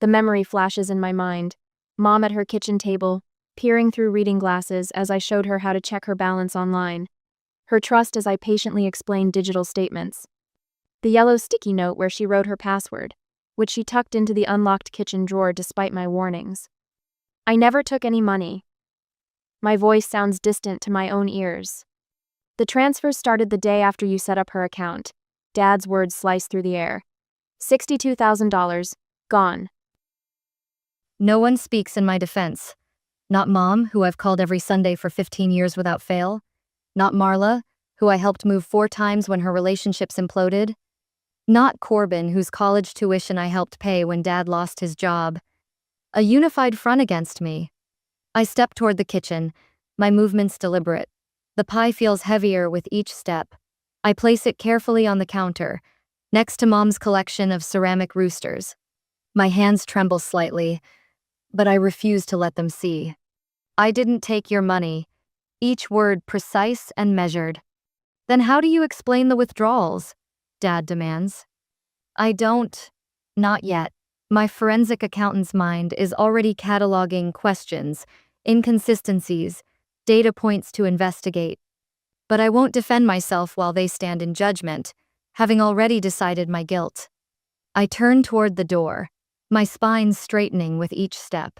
The memory flashes in my mind. Mom at her kitchen table, peering through reading glasses as I showed her how to check her balance online. Her trust as I patiently explained digital statements. The yellow sticky note where she wrote her password, which she tucked into the unlocked kitchen drawer despite my warnings. "I never took any money." My voice sounds distant to my own ears. "The transfers started the day after you set up her account." Dad's words slice through the air. $62,000, Gone. No one speaks in my defense. Not Mom, who I've called every Sunday for 15 years without fail. Not Marla, who I helped move 4 times when her relationships imploded. Not Corbin, whose college tuition I helped pay when Dad lost his job. A unified front against me. I step toward the kitchen, my movements deliberate. The pie feels heavier with each step. I place it carefully on the counter, next to Mom's collection of ceramic roosters. My hands tremble slightly, but I refuse to let them see. I didn't take your money, each word precise and measured. Then how do you explain the withdrawals? Dad demands. I don't. Not yet. My forensic accountant's mind is already cataloging questions, inconsistencies, data points to investigate. But I won't defend myself while they stand in judgment, having already decided my guilt. I turn toward the door, my spine straightening with each step.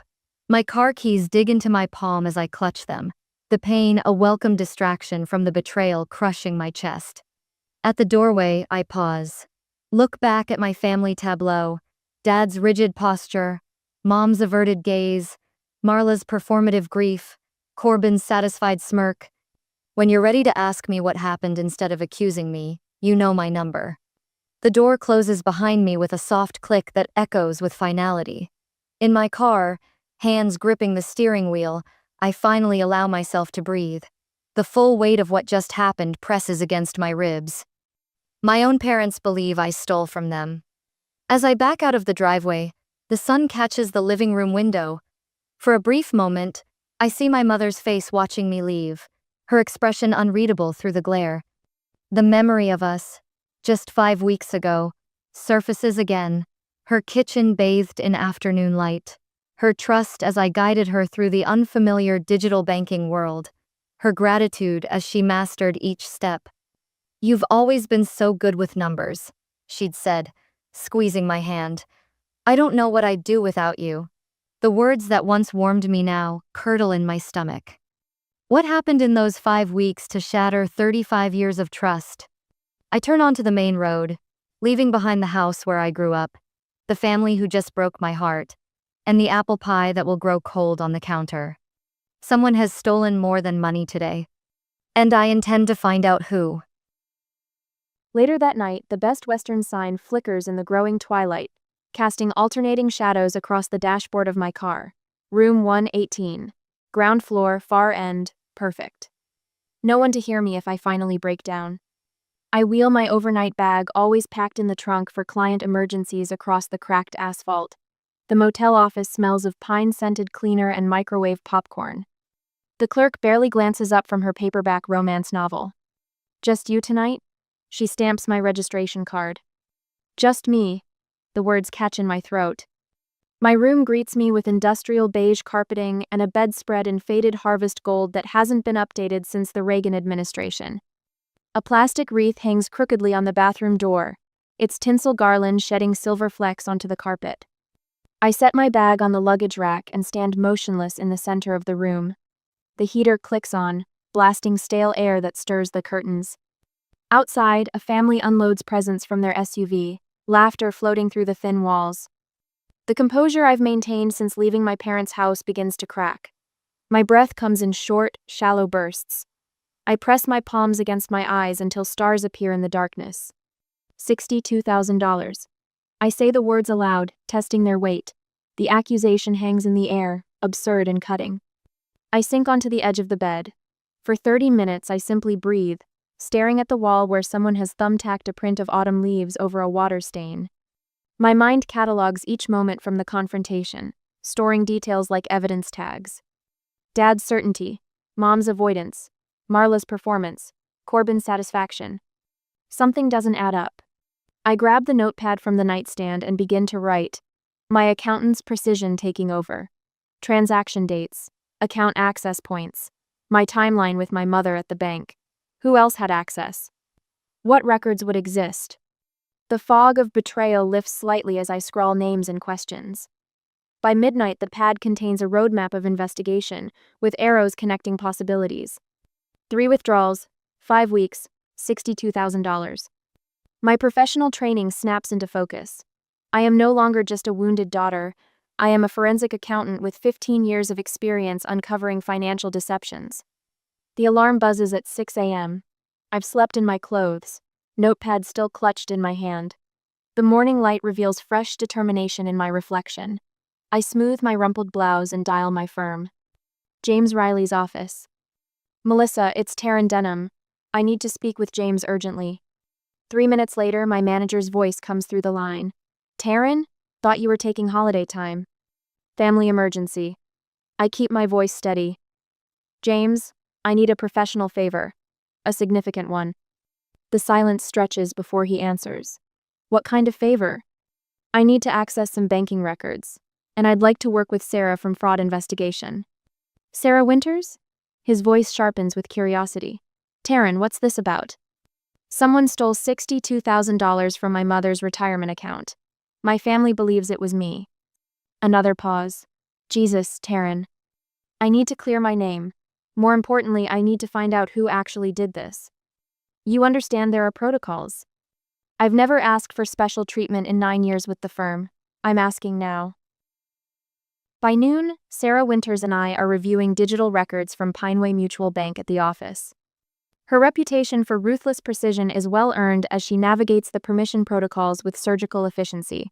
My car keys dig into my palm as I clutch them, the pain a welcome distraction from the betrayal crushing my chest. At the doorway, I pause. Look back at my family tableau, Dad's rigid posture, Mom's averted gaze, Marla's performative grief, Corbin's satisfied smirk. When you're ready to ask me what happened instead of accusing me, you know my number. The door closes behind me with a soft click that echoes with finality. In my car, hands gripping the steering wheel, I finally allow myself to breathe. The full weight of what just happened presses against my ribs. My own parents believe I stole from them. As I back out of the driveway, the sun catches the living room window. For a brief moment, I see my mother's face watching me leave, her expression unreadable through the glare. The memory of us, just 5 weeks ago, surfaces again, her kitchen bathed in afternoon light, her trust as I guided her through the unfamiliar digital banking world, her gratitude as she mastered each step. "You've always been so good with numbers," she'd said, squeezing my hand. "I don't know what I'd do without you." The words that once warmed me now curdle in my stomach. What happened in those 5 weeks to shatter 35 years of trust? I turn onto the main road, leaving behind the house where I grew up, the family who just broke my heart, and the apple pie that will grow cold on the counter. Someone has stolen more than money today, and I intend to find out who. Later that night, the Best Western sign flickers in the growing twilight, casting alternating shadows across the dashboard of my car. Room 118. Ground floor, far end, perfect. No one to hear me if I finally break down. I wheel my overnight bag, always packed in the trunk for client emergencies, across the cracked asphalt. The motel office smells of pine-scented cleaner and microwave popcorn. The clerk barely glances up from her paperback romance novel. "Just you tonight?" She stamps my registration card. "Just me." The words catch in my throat. My room greets me with industrial beige carpeting and a bedspread in faded harvest gold that hasn't been updated since the Reagan administration. A plastic wreath hangs crookedly on the bathroom door, its tinsel garland shedding silver flecks onto the carpet. I set my bag on the luggage rack and stand motionless in the center of the room. The heater clicks on, blasting stale air that stirs the curtains. Outside, a family unloads presents from their SUV, laughter floating through the thin walls. The composure I've maintained since leaving my parents' house begins to crack. My breath comes in short, shallow bursts. I press my palms against my eyes until stars appear in the darkness. $62,000. I say the words aloud, testing their weight. The accusation hangs in the air, absurd and cutting. I sink onto the edge of the bed. For 30 minutes I simply breathe, staring at the wall where someone has thumbtacked a print of autumn leaves over a water stain. My mind catalogs each moment from the confrontation, storing details like evidence tags. Dad's certainty, Mom's avoidance, Marla's performance, Corbin's satisfaction. Something doesn't add up. I grab the notepad from the nightstand and begin to write, my accountant's precision taking over. Transaction dates, account access points, my timeline with my mother at the bank. Who else had access? What records would exist? The fog of betrayal lifts slightly as I scrawl names and questions. By midnight, the pad contains a roadmap of investigation, with arrows connecting possibilities. 3 withdrawals, 5 weeks, $62,000. My professional training snaps into focus. I am no longer just a wounded daughter. I am a forensic accountant with 15 years of experience uncovering financial deceptions. The alarm buzzes at 6 a.m. I've slept in my clothes, notepad still clutched in my hand. The morning light reveals fresh determination in my reflection. I smooth my rumpled blouse and dial my firm. James Riley's office. Melissa, it's Taryn Denham. I need to speak with James urgently. 3 minutes later, my manager's voice comes through the line. Taryn? Thought you were taking holiday time. Family emergency. I keep my voice steady. James, I need a professional favor. A significant one. The silence stretches before he answers. What kind of favor? I need to access some banking records, and I'd like to work with Sarah from fraud investigation. Sarah Winters? His voice sharpens with curiosity. Taryn, what's this about? Someone stole $62,000 from my mother's retirement account. My family believes it was me. Another pause. Jesus, Taryn. I need to clear my name. More importantly, I need to find out who actually did this. You understand there are protocols. I've never asked for special treatment in 9 years with the firm. I'm asking now. By noon, Sarah Winters and I are reviewing digital records from Pineway Mutual Bank at the office. Her reputation for ruthless precision is well earned as she navigates the permission protocols with surgical efficiency.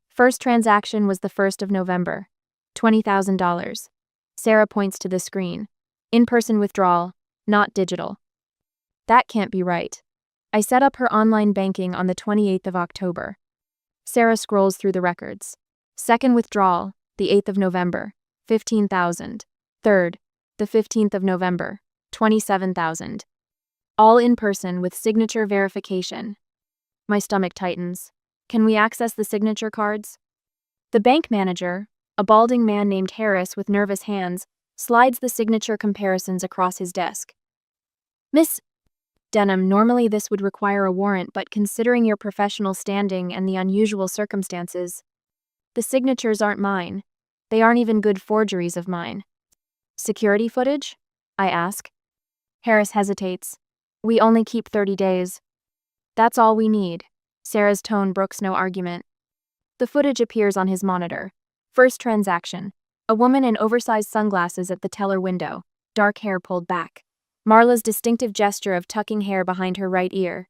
First transaction was the 1st of November. $20,000. Sarah points to the screen. In-person withdrawal, not digital. That can't be right. I set up her online banking on the 28th of October. Sarah scrolls through the records. Second withdrawal, the 8th of November, $15,000. Third, the 15th of November, $27,000. All in person with signature verification. My stomach tightens. Can we access the signature cards? The bank manager, a balding man named Harris with nervous hands, slides the signature comparisons across his desk. Miss Denham, normally this would require a warrant, but considering your professional standing and the unusual circumstances, the signatures aren't mine. They aren't even good forgeries of mine. Security footage? I ask. Harris hesitates. We only keep 30 days. That's all we need. Sarah's tone brooks no argument. The footage appears on his monitor. First transaction. A woman in oversized sunglasses at the teller window, dark hair pulled back. Marla's distinctive gesture of tucking hair behind her right ear.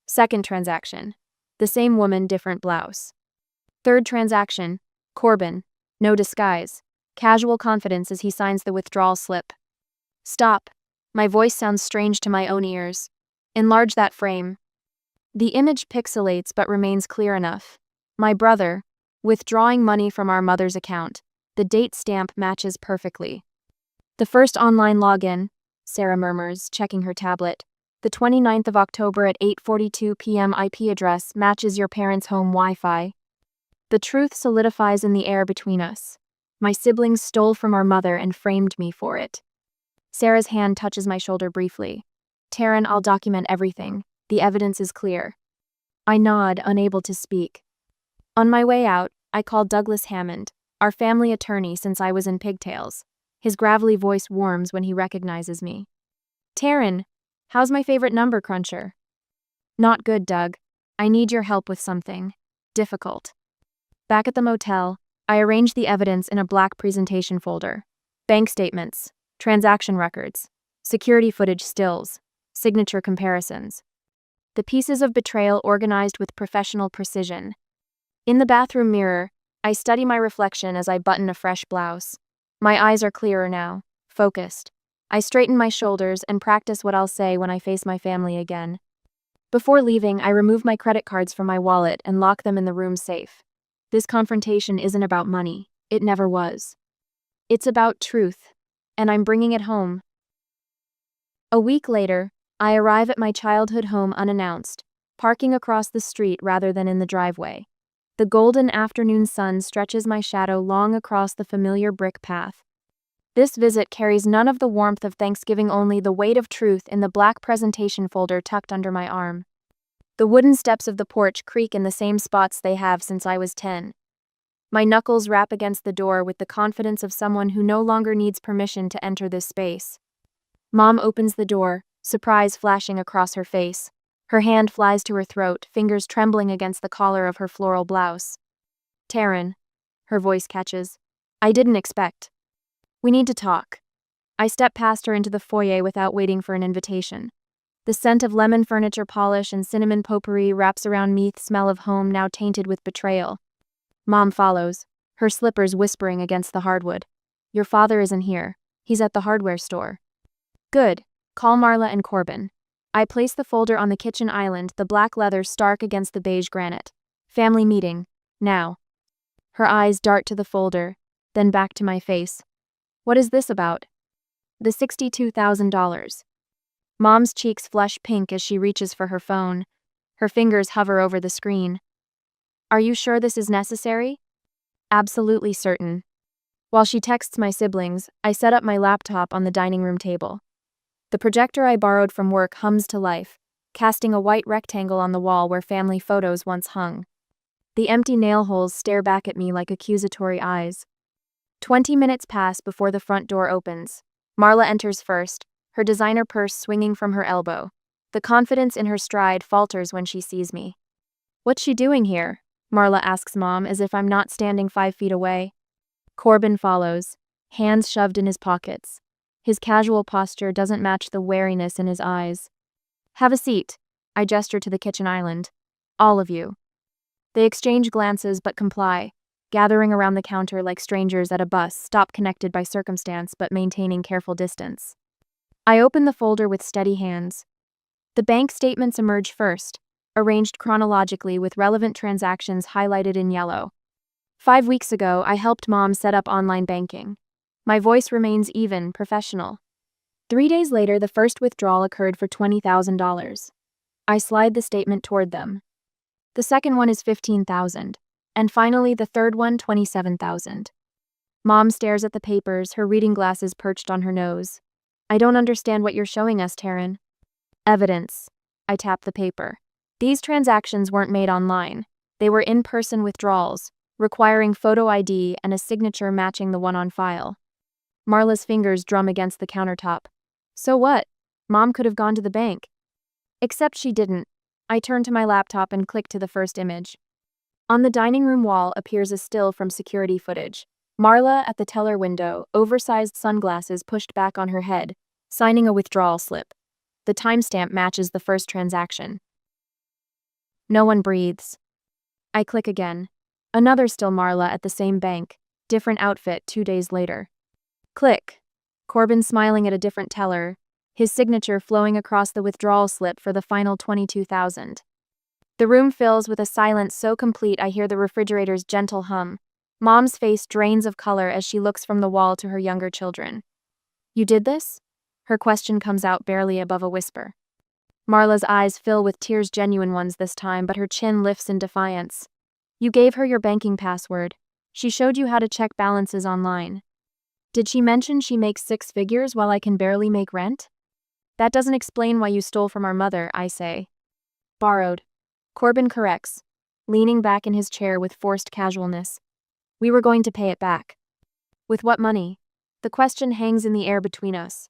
Second transaction. The same woman, different blouse. Third transaction. Corbin. No disguise. Casual confidence as he signs the withdrawal slip. Stop. My voice sounds strange to my own ears. Enlarge that frame. The image pixelates but remains clear enough. My brother, withdrawing money from our mother's account. The date stamp matches perfectly. The first online login, Sarah murmurs, checking her tablet. The 29th of October at 8:42 p.m. IP address matches your parents' home Wi-Fi. The truth solidifies in the air between us. My siblings stole from our mother and framed me for it. Sarah's hand touches my shoulder briefly. Taryn, I'll document everything. The evidence is clear. I nod, unable to speak. On my way out, I call Douglas Hammond, our family attorney since I was in pigtails. His gravelly voice warms when he recognizes me. Taryn, how's my favorite number cruncher? Not good, Doug. I need your help with something difficult. Back at the motel, I arrange the evidence in a black presentation folder. Bank statements, transaction records, security footage stills, signature comparisons. The pieces of betrayal organized with professional precision. In the bathroom mirror, I study my reflection as I button a fresh blouse. My eyes are clearer now, focused. I straighten my shoulders and practice what I'll say when I face my family again. Before leaving, I remove my credit cards from my wallet and lock them in the room safe. This confrontation isn't about money. It never was. It's about truth, and I'm bringing it home. A week later, I arrive at my childhood home unannounced, parking across the street rather than in the driveway. The golden afternoon sun stretches my shadow long across the familiar brick path. This visit carries none of the warmth of Thanksgiving, only the weight of truth in the black presentation folder tucked under my arm. The wooden steps of the porch creak in the same spots they have since I was 10. My knuckles rap against the door with the confidence of someone who no longer needs permission to enter this space. Mom opens the door, surprise flashing across her face. Her hand flies to her throat, fingers trembling against the collar of her floral blouse. Taryn. Her voice catches. I didn't expect. We need to talk. I step past her into the foyer without waiting for an invitation. The scent of lemon furniture polish and cinnamon potpourri wraps around me, the smell of home now tainted with betrayal. Mom follows, her slippers whispering against the hardwood. Your father isn't here. He's at the hardware store. Good. Call Marla and Corbin. I place the folder on the kitchen island, the black leather stark against the beige granite. Family meeting. Now. Her eyes dart to the folder, then back to my face. What is this about? The $62,000. Mom's cheeks flush pink as she reaches for her phone. Her fingers hover over the screen. Are you sure this is necessary? Absolutely certain. While she texts my siblings, I set up my laptop on the dining room table. The projector I borrowed from work hums to life, casting a white rectangle on the wall where family photos once hung. The empty nail holes stare back at me like accusatory eyes. 20 minutes pass before the front door opens. Marla enters first, her designer purse swinging from her elbow. The confidence in her stride falters when she sees me. What's she doing here? Marla asks Mom as if I'm not standing 5 feet away. Corbin follows, hands shoved in his pockets. His casual posture doesn't match the wariness in his eyes. Have a seat. I gesture to the kitchen island. All of you. They exchange glances but comply, gathering around the counter like strangers at a bus stop connected by circumstance but maintaining careful distance. I open the folder with steady hands. The bank statements emerge first, arranged chronologically with relevant transactions highlighted in yellow. 5 weeks ago, I helped Mom set up online banking. My voice remains even, professional. 3 days later, the first withdrawal occurred for $20,000. I slide the statement toward them. The second one is $15,000, and finally the third one, $27,000. Mom stares at the papers, her reading glasses perched on her nose. I don't understand what you're showing us, Taryn. Evidence. I tap the paper. These transactions weren't made online. They were in-person withdrawals, requiring photo ID and a signature matching the one on file. Marla's fingers drum against the countertop. So what? Mom could have gone to the bank. Except she didn't. I turn to my laptop and click to the first image. On the dining room wall appears a still from security footage. Marla at the teller window, oversized sunglasses pushed back on her head, signing a withdrawal slip. The timestamp matches the first transaction. No one breathes. I click again. Another still Marla at the same bank, different outfit 2 days later. Click. Corbin smiling at a different teller, his signature flowing across the withdrawal slip for the final $22,000. The room fills with a silence so complete I hear the refrigerator's gentle hum. Mom's face drains of color as she looks from the wall to her younger children. You did this? Her question comes out barely above a whisper. Marla's eyes fill with tears, genuine ones this time, but her chin lifts in defiance. You gave her your banking password. She showed you how to check balances online. Did she mention she makes 6 figures while I can barely make rent? That doesn't explain why you stole from our mother, I say. Borrowed. Corbin corrects, leaning back in his chair with forced casualness. We were going to pay it back. With what money? The question hangs in the air between us.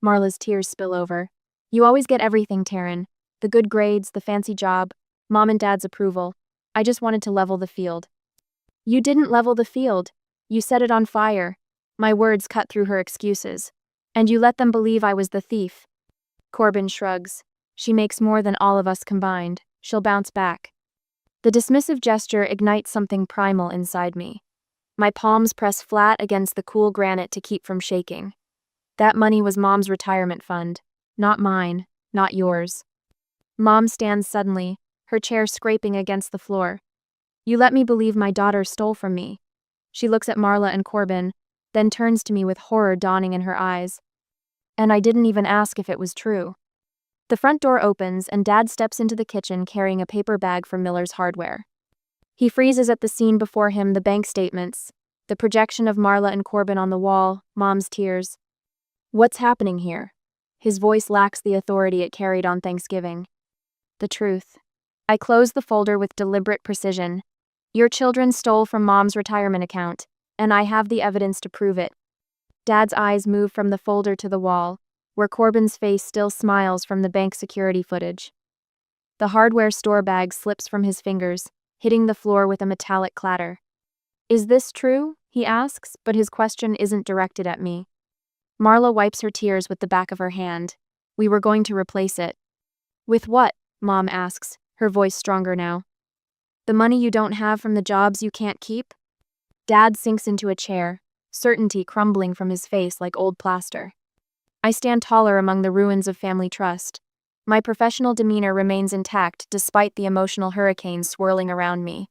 Marla's tears spill over. You always get everything, Taryn. The good grades, the fancy job, Mom and Dad's approval. I just wanted to level the field. You didn't level the field. You set it on fire. My words cut through her excuses. And you let them believe I was the thief. Corbin shrugs. She makes more than all of us combined. She'll bounce back. The dismissive gesture ignites something primal inside me. My palms press flat against the cool granite to keep from shaking. That money was Mom's retirement fund. Not mine, not yours. Mom stands suddenly, her chair scraping against the floor. You let me believe my daughter stole from me. She looks at Marla and Corbin, then turns to me with horror dawning in her eyes. And I didn't even ask if it was true. The front door opens and Dad steps into the kitchen carrying a paper bag from Miller's Hardware. He freezes at the scene before him, the bank statements, the projection of Marla and Corbin on the wall, Mom's tears. What's happening here? His voice lacks the authority it carried on Thanksgiving. The truth. I close the folder with deliberate precision. Your children stole from Mom's retirement account, and I have the evidence to prove it. Dad's eyes move from the folder to the wall, where Corbin's face still smiles from the bank security footage. The hardware store bag slips from his fingers, hitting the floor with a metallic clatter. "Is this true?" he asks, but his question isn't directed at me. Marla wipes her tears with the back of her hand. "We were going to replace it." "With what?" Mom asks, her voice stronger now. "The money you don't have from the jobs you can't keep?" Dad sinks into a chair, certainty crumbling from his face like old plaster. I stand taller among the ruins of family trust. My professional demeanor remains intact despite the emotional hurricane swirling around me.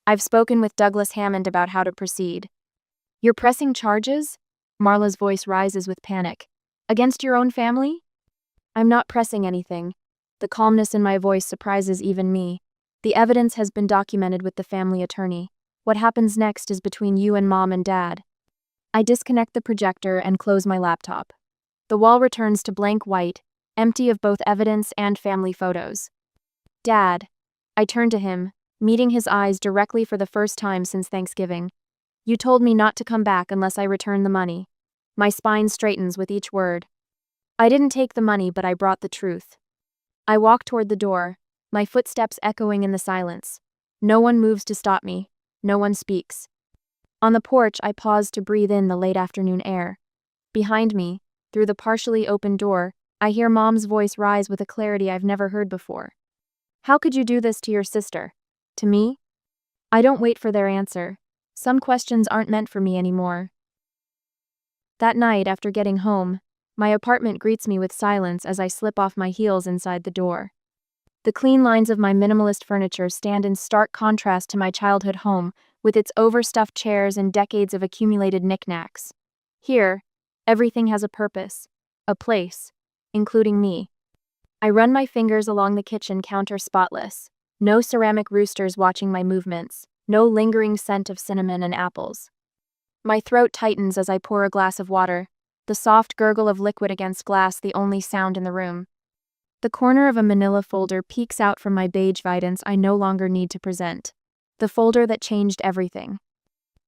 "I've spoken with Douglas Hammond about how to proceed." "You're pressing charges?" Marla's voice rises with panic. "Against your own family?" "I'm not pressing anything." The calmness in my voice surprises even me. "The evidence has been documented with the family attorney. What happens next is between you and Mom and Dad." I disconnect the projector and close my laptop. The wall returns to blank white, empty of both evidence and family photos. "Dad." I turn to him, meeting his eyes directly for the first time since Thanksgiving. "You told me not to come back unless I return the money." My spine straightens with each word. "I didn't take the money, but I brought the truth." I walk toward the door, my footsteps echoing in the silence. No one moves to stop me. No one speaks. On the porch, I pause to breathe in the late afternoon air. Behind me, through the partially open door, I hear Mom's voice rise with a clarity I've never heard before. "How could you do this to your sister? To me?" I don't wait for their answer. Some questions aren't meant for me anymore. That night, after getting home, my apartment greets me with silence as I slip off my heels inside the door. The clean lines of my minimalist furniture stand in stark contrast to my childhood home, with its overstuffed chairs and decades of accumulated knickknacks. Here, everything has a purpose, a place, including me. I run my fingers along the kitchen counter spotless. No ceramic roosters watching my movements, no lingering scent of cinnamon and apples. My throat tightens as I pour a glass of water, the soft gurgle of liquid against glass the only sound in the room. The corner of a manila folder peeks out from my beige Vidance I no longer need to present. The folder that changed everything.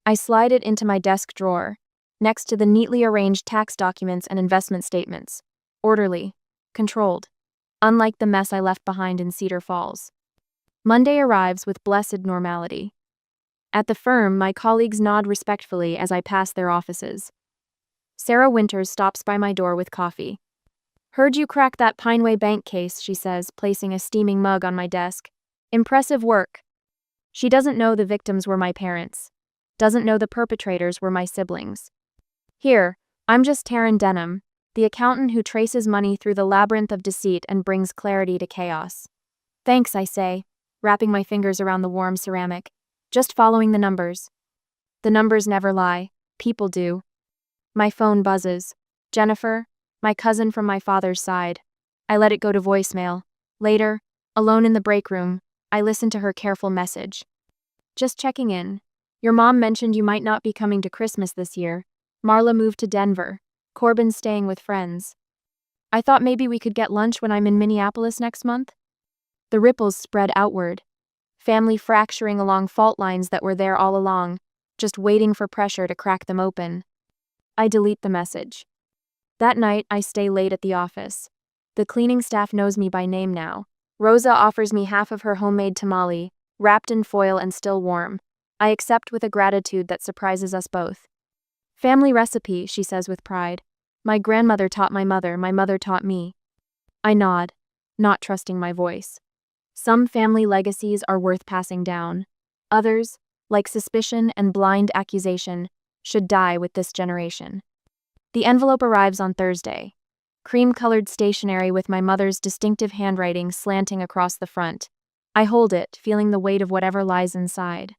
I slide it into my desk drawer, next to the neatly arranged tax documents and investment statements. Orderly. Controlled. Unlike the mess I left behind in Cedar Falls. Monday arrives with blessed normality. At the firm, my colleagues nod respectfully as I pass their offices. Sarah Winters stops by my door with coffee. "Heard you crack that Pineway Bank case," she says, placing a steaming mug on my desk. "Impressive work." She doesn't know the victims were my parents. Doesn't know the perpetrators were my siblings. Here, I'm just Taryn Denham, the accountant who traces money through the labyrinth of deceit and brings clarity to chaos. "Thanks," I say, wrapping my fingers around the warm ceramic. "Just following the numbers." The numbers never lie. People do. My phone buzzes. Jennifer, my cousin from my father's side. I let it go to voicemail. Later, alone in the break room, I listen to her careful message. "Just checking in. Your mom mentioned you might not be coming to Christmas this year. Marla moved to Denver. Corbin's staying with friends. I thought maybe we could get lunch when I'm in Minneapolis next month." The ripples spread outward. Family fracturing along fault lines that were there all along, just waiting for pressure to crack them open. I delete the message. That night, I stay late at the office. The cleaning staff knows me by name now. Rosa offers me half of her homemade tamale, wrapped in foil and still warm. I accept with a gratitude that surprises us both. "Family recipe," she says with pride. "My grandmother taught my mother taught me." I nod, not trusting my voice. Some family legacies are worth passing down. Others, like suspicion and blind accusation, should die with this generation. The envelope arrives on Thursday. Cream-colored stationery with my mother's distinctive handwriting slanting across the front. I hold it, feeling the weight of whatever lies inside.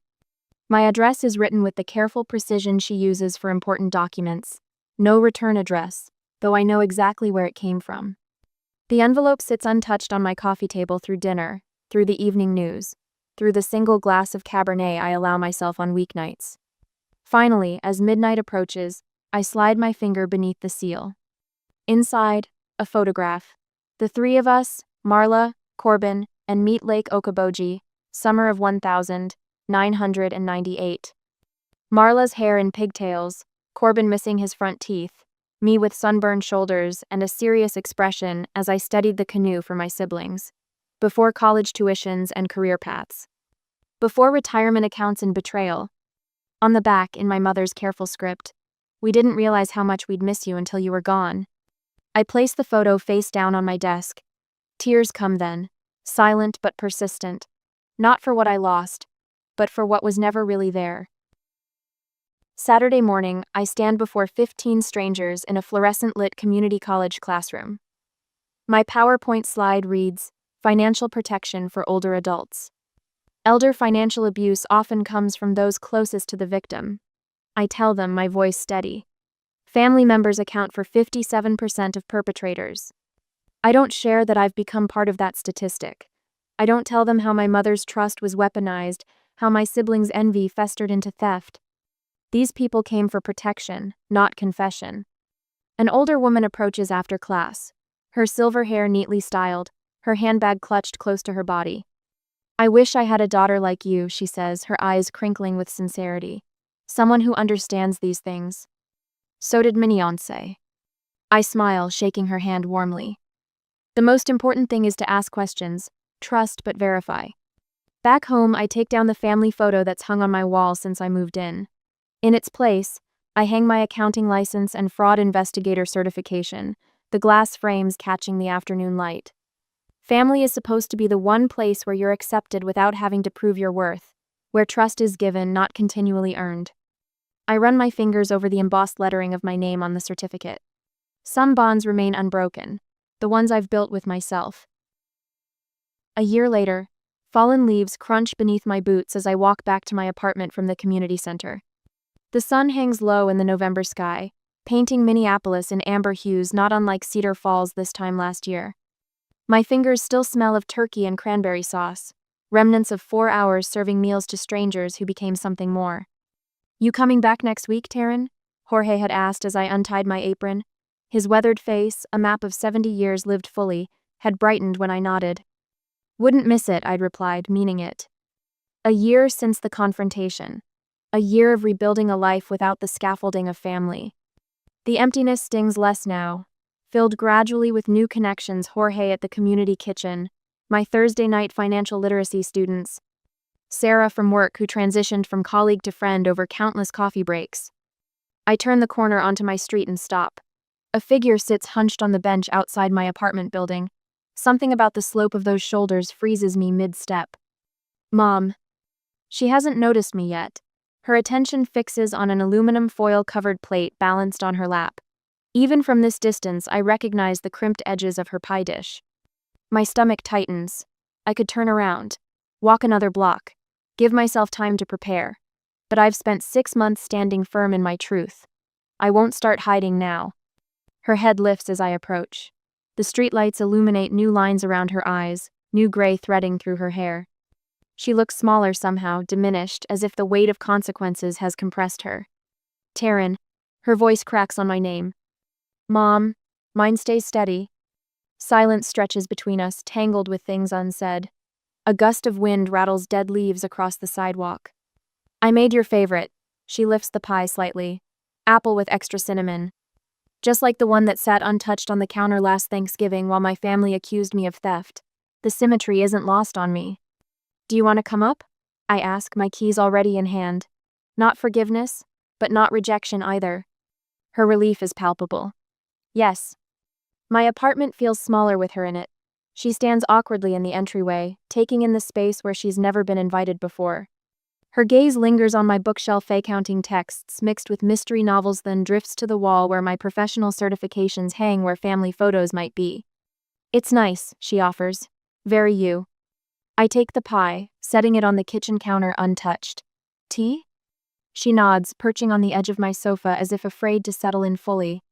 My address is written with the careful precision she uses for important documents. No return address, though I know exactly where it came from. The envelope sits untouched on my coffee table through dinner, through the evening news, through the single glass of Cabernet I allow myself on weeknights. Finally, as midnight approaches, I slide my finger beneath the seal. Inside, a photograph. The three of us, Marla, Corbin, and Meat Lake Okoboji, summer of 1998. Marla's hair in pigtails, Corbin missing his front teeth, me with sunburned shoulders and a serious expression as I studied the canoe for my siblings, before college tuitions and career paths. Before retirement accounts and betrayal. On the back, in my mother's careful script. We didn't realize how much we'd miss you until you were gone. I place the photo face down on my desk. Tears come then, silent but persistent. Not for what I lost, but for what was never really there. Saturday morning, I stand before 15 strangers in a fluorescent-lit community college classroom. My PowerPoint slide reads, Financial Protection for Older Adults. Elder financial abuse often comes from those closest to the victim. I tell them, my voice steady. Family members account for 57% of perpetrators. I don't share that I've become part of that statistic. I don't tell them how my mother's trust was weaponized, how my siblings' envy festered into theft. These people came for protection, not confession. An older woman approaches after class, her silver hair neatly styled, her handbag clutched close to her body. I wish I had a daughter like you, she says, her eyes crinkling with sincerity. Someone who understands these things. So did Mignon say. I smile, shaking her hand warmly. The most important thing is to ask questions, trust but verify. Back home, I take down the family photo that's hung on my wall since I moved in. In its place, I hang my accounting license and fraud investigator certification, the glass frames catching the afternoon light. Family is supposed to be the one place where you're accepted without having to prove your worth, where trust is given, not continually earned. I run my fingers over the embossed lettering of my name on the certificate. Some bonds remain unbroken, the ones I've built with myself. A year later, fallen leaves crunch beneath my boots as I walk back to my apartment from the community center. The sun hangs low in the November sky, painting Minneapolis in amber hues not unlike Cedar Falls this time last year. My fingers still smell of turkey and cranberry sauce, remnants of 4 hours serving meals to strangers who became something more. You coming back next week, Taryn? Jorge had asked as I untied my apron. His weathered face, a map of 70 years lived fully, had brightened when I nodded. Wouldn't miss it, I'd replied, meaning it. A year since the confrontation. A year of rebuilding a life without the scaffolding of family. The emptiness stings less now, filled gradually with new connections. Jorge at the community kitchen, my Thursday night financial literacy students, Sarah from work who transitioned from colleague to friend over countless coffee breaks. I turn the corner onto my street and stop. A figure sits hunched on the bench outside my apartment building. Something about the slope of those shoulders freezes me mid-step. Mom. She hasn't noticed me yet. Her attention fixes on an aluminum foil-covered plate balanced on her lap. Even from this distance, I recognize the crimped edges of her pie dish. My stomach tightens. I could turn around, walk another block, give myself time to prepare. But I've spent 6 months standing firm in my truth. I won't start hiding now. Her head lifts as I approach. The streetlights illuminate new lines around her eyes, new gray threading through her hair. She looks smaller somehow, diminished, as if the weight of consequences has compressed her. Taryn. Her voice cracks on my name. Mom. Mine stays steady. Silence stretches between us, tangled with things unsaid. A gust of wind rattles dead leaves across the sidewalk. I made your favorite. She lifts the pie slightly. Apple with extra cinnamon. Just like the one that sat untouched on the counter last Thanksgiving while my family accused me of theft. The symmetry isn't lost on me. Do you want to come up? I ask, my keys already in hand. Not forgiveness, but not rejection either. Her relief is palpable. Yes. My apartment feels smaller with her in it. She stands awkwardly in the entryway, taking in the space where she's never been invited before. Her gaze lingers on my bookshelf accounting texts mixed with mystery novels, then drifts to the wall where my professional certifications hang where family photos might be. It's nice, she offers. Very you. I take the pie, setting it on the kitchen counter untouched. Tea? She nods, perching on the edge of my sofa as if afraid to settle in fully.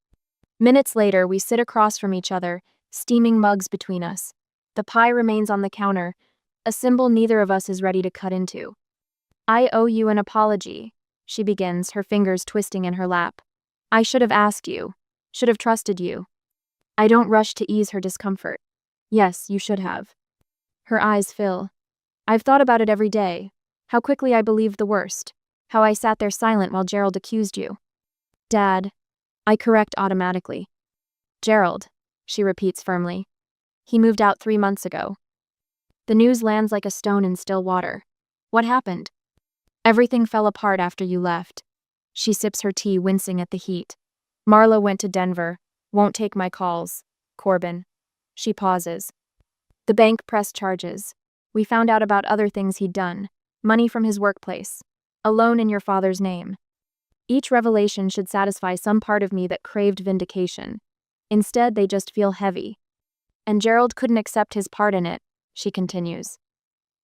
Minutes later, we sit across from each other, steaming mugs between us. The pie remains on the counter, a symbol neither of us is ready to cut into. I owe you an apology, she begins, her fingers twisting in her lap. I should have asked you, should have trusted you. I don't rush to ease her discomfort. Yes, you should have. Her eyes fill. I've thought about it every day, how quickly I believed the worst, how I sat there silent while Gerald accused you. Dad. I correct automatically. Gerald, she repeats firmly. He moved out 3 months ago. The news lands like a stone in still water. What happened? Everything fell apart after you left. She sips her tea, wincing at the heat. Marla went to Denver. Won't take my calls. Corbin. She pauses. The bank pressed charges. We found out about other things he'd done. Money from his workplace. A loan in your father's name. Each revelation should satisfy some part of me that craved vindication. Instead, they just feel heavy. And Gerald couldn't accept his part in it, she continues.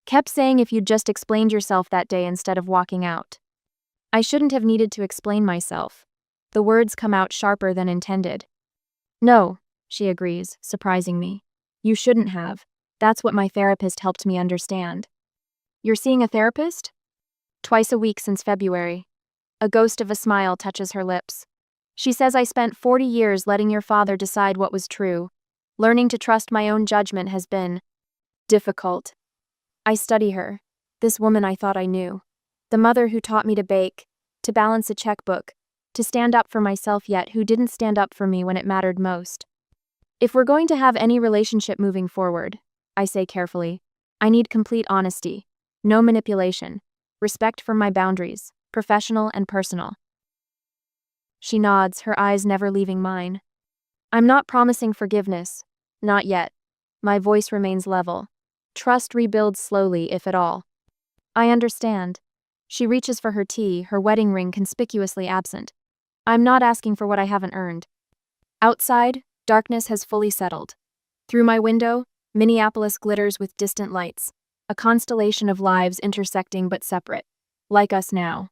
Kept saying if you'd just explained yourself that day instead of walking out. I shouldn't have needed to explain myself. The words come out sharper than intended. No, she agrees, surprising me. You shouldn't have. That's what my therapist helped me understand. You're seeing a therapist? Twice a week since February. A ghost of a smile touches her lips. She says I spent 40 years letting your father decide what was true. Learning to trust my own judgment has been difficult. I study her, this woman I thought I knew. The mother who taught me to bake, to balance a checkbook, to stand up for myself, yet who didn't stand up for me when it mattered most. If we're going to have any relationship moving forward, I say carefully, I need complete honesty, no manipulation, respect for my boundaries, professional and personal. She nods, her eyes never leaving mine. I'm not promising forgiveness, not yet. My voice remains level. Trust rebuilds slowly, if at all. I understand. She reaches for her tea, her wedding ring conspicuously absent. I'm not asking for what I haven't earned. Outside, darkness has fully settled. Through my window, Minneapolis glitters with distant lights, a constellation of lives intersecting but separate, like us now.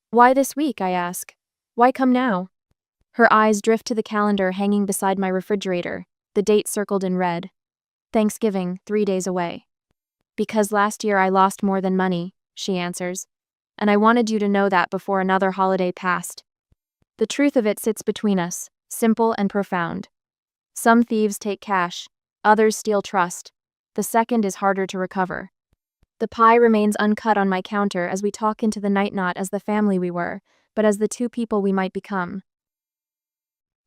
Why this week, I ask? Why come now? Her eyes drift to the calendar hanging beside my refrigerator, the date circled in red. Thanksgiving, 3 days away. Because last year I lost more than money, she answers. And I wanted you to know that before another holiday passed. The truth of it sits between us, simple and profound. Some thieves take cash, others steal trust. The second is harder to recover. The pie remains uncut on my counter as we talk into the night, not as the family we were, but as the two people we might become.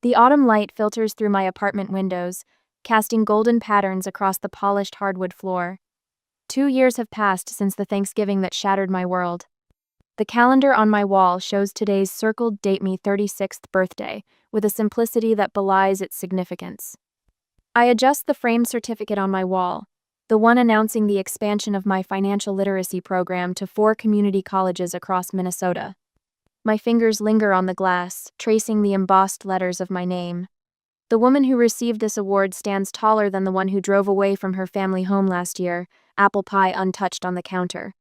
The autumn light filters through my apartment windows, casting golden patterns across the polished hardwood floor. 2 years have passed since the Thanksgiving that shattered my world. The calendar on my wall shows today's circled date, me 36th birthday, with a simplicity that belies its significance. I adjust the framed certificate on my wall, the one announcing the expansion of my financial literacy program to 4 community colleges across Minnesota. My fingers linger on the glass, tracing the embossed letters of my name. The woman who received this award stands taller than the one who drove away from her family home last year, apple pie untouched on the counter.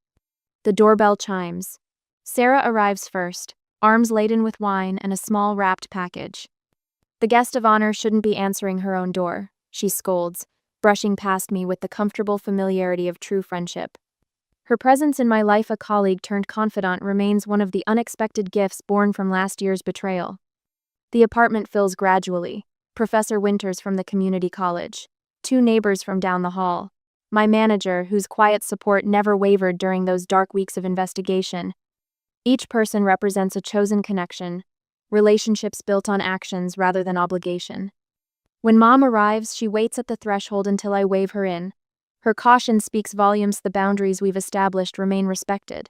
The doorbell chimes. Sarah arrives first, arms laden with wine and a small wrapped package. The guest of honor shouldn't be answering her own door, she scolds, brushing past me with the comfortable familiarity of true friendship. Her presence in my life, a colleague turned confidant, remains one of the unexpected gifts born from last year's betrayal. The apartment fills gradually. Professor Winters from the community college, 2 neighbors from down the hall, my manager, whose quiet support never wavered during those dark weeks of investigation. Each person represents a chosen connection, relationships built on actions rather than obligation. When Mom arrives, she waits at the threshold until I wave her in. Her caution speaks volumes. The boundaries we've established remain respected.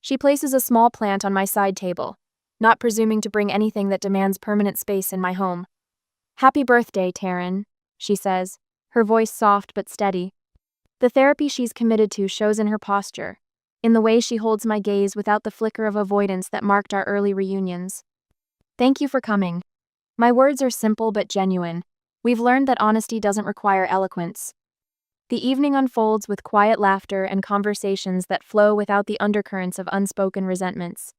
She places a small plant on my side table, not presuming to bring anything that demands permanent space in my home. Happy birthday, Taryn, she says, her voice soft but steady. The therapy she's committed to shows in her posture, in the way she holds my gaze without the flicker of avoidance that marked our early reunions. Thank you for coming. My words are simple but genuine. We've learned that honesty doesn't require eloquence. The evening unfolds with quiet laughter and conversations that flow without the undercurrents of unspoken resentments.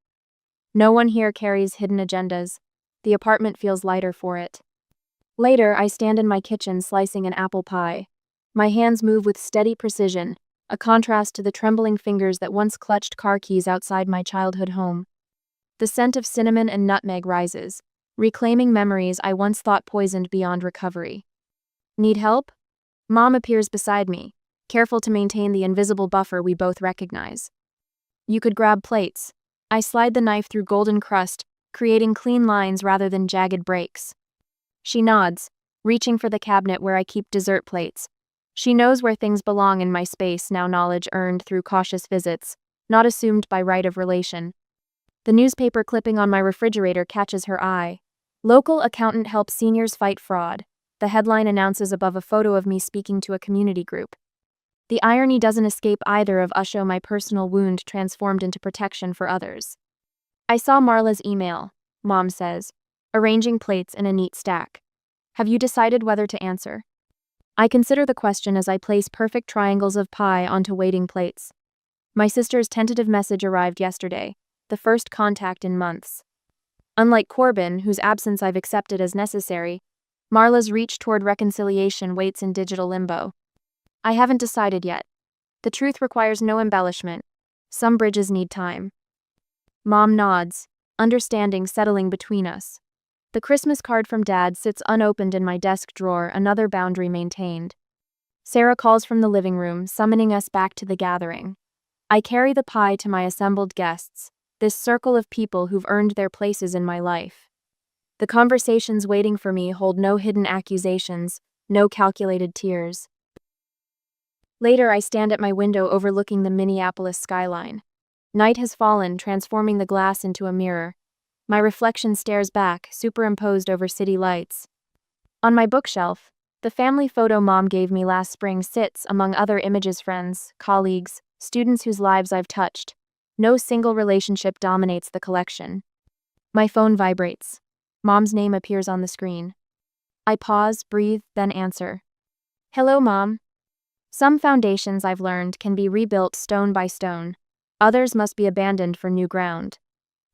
No one here carries hidden agendas. The apartment feels lighter for it. Later, I stand in my kitchen slicing an apple pie. My hands move with steady precision, a contrast to the trembling fingers that once clutched car keys outside my childhood home. The scent of cinnamon and nutmeg rises, reclaiming memories I once thought poisoned beyond recovery. Need help? Mom appears beside me, careful to maintain the invisible buffer we both recognize. You could grab plates. I slide the knife through golden crust, creating clean lines rather than jagged breaks. She nods, reaching for the cabinet where I keep dessert plates. She knows where things belong in my space, now knowledge earned through cautious visits. not assumed by right of relation. The newspaper clipping on my refrigerator catches her eye. Local accountant helps seniors fight fraud. The headline announces above a photo of me speaking to a community group. The irony doesn't escape either of us. My personal wound transformed into protection for others. I saw Marla's email, Mom says, arranging plates in a neat stack. Have you decided whether to answer? I consider the question as I place perfect triangles of pie onto waiting plates. My sister's tentative message arrived yesterday, the first contact in months. Unlike Corbin, whose absence I've accepted as necessary, Marla's reach toward reconciliation waits in digital limbo. I haven't decided yet. The truth requires no embellishment. Some bridges need time. Mom nods, understanding settling between us. The Christmas card from Dad sits unopened in my desk drawer, another boundary maintained. Sarah calls from the living room, summoning us back to the gathering. I carry the pie to my assembled guests, this circle of people who've earned their places in my life. The conversations waiting for me hold no hidden accusations, no calculated tears. Later, I stand at my window overlooking the Minneapolis skyline. Night has fallen, transforming the glass into a mirror. My reflection stares back, superimposed over city lights. On my bookshelf, the family photo Mom gave me last spring sits among other images, friends, colleagues, students whose lives I've touched. No single relationship dominates the collection. My phone vibrates. Mom's name appears on the screen. I pause, breathe, then answer. Hello, Mom. Some foundations, I've learned, can be rebuilt stone by stone. Others must be abandoned for new ground.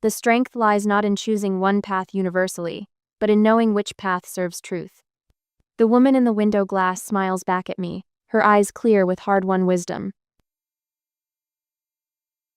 The strength lies not in choosing one path universally, but in knowing which path serves truth. The woman in the window glass smiles back at me, her eyes clear with hard-won wisdom.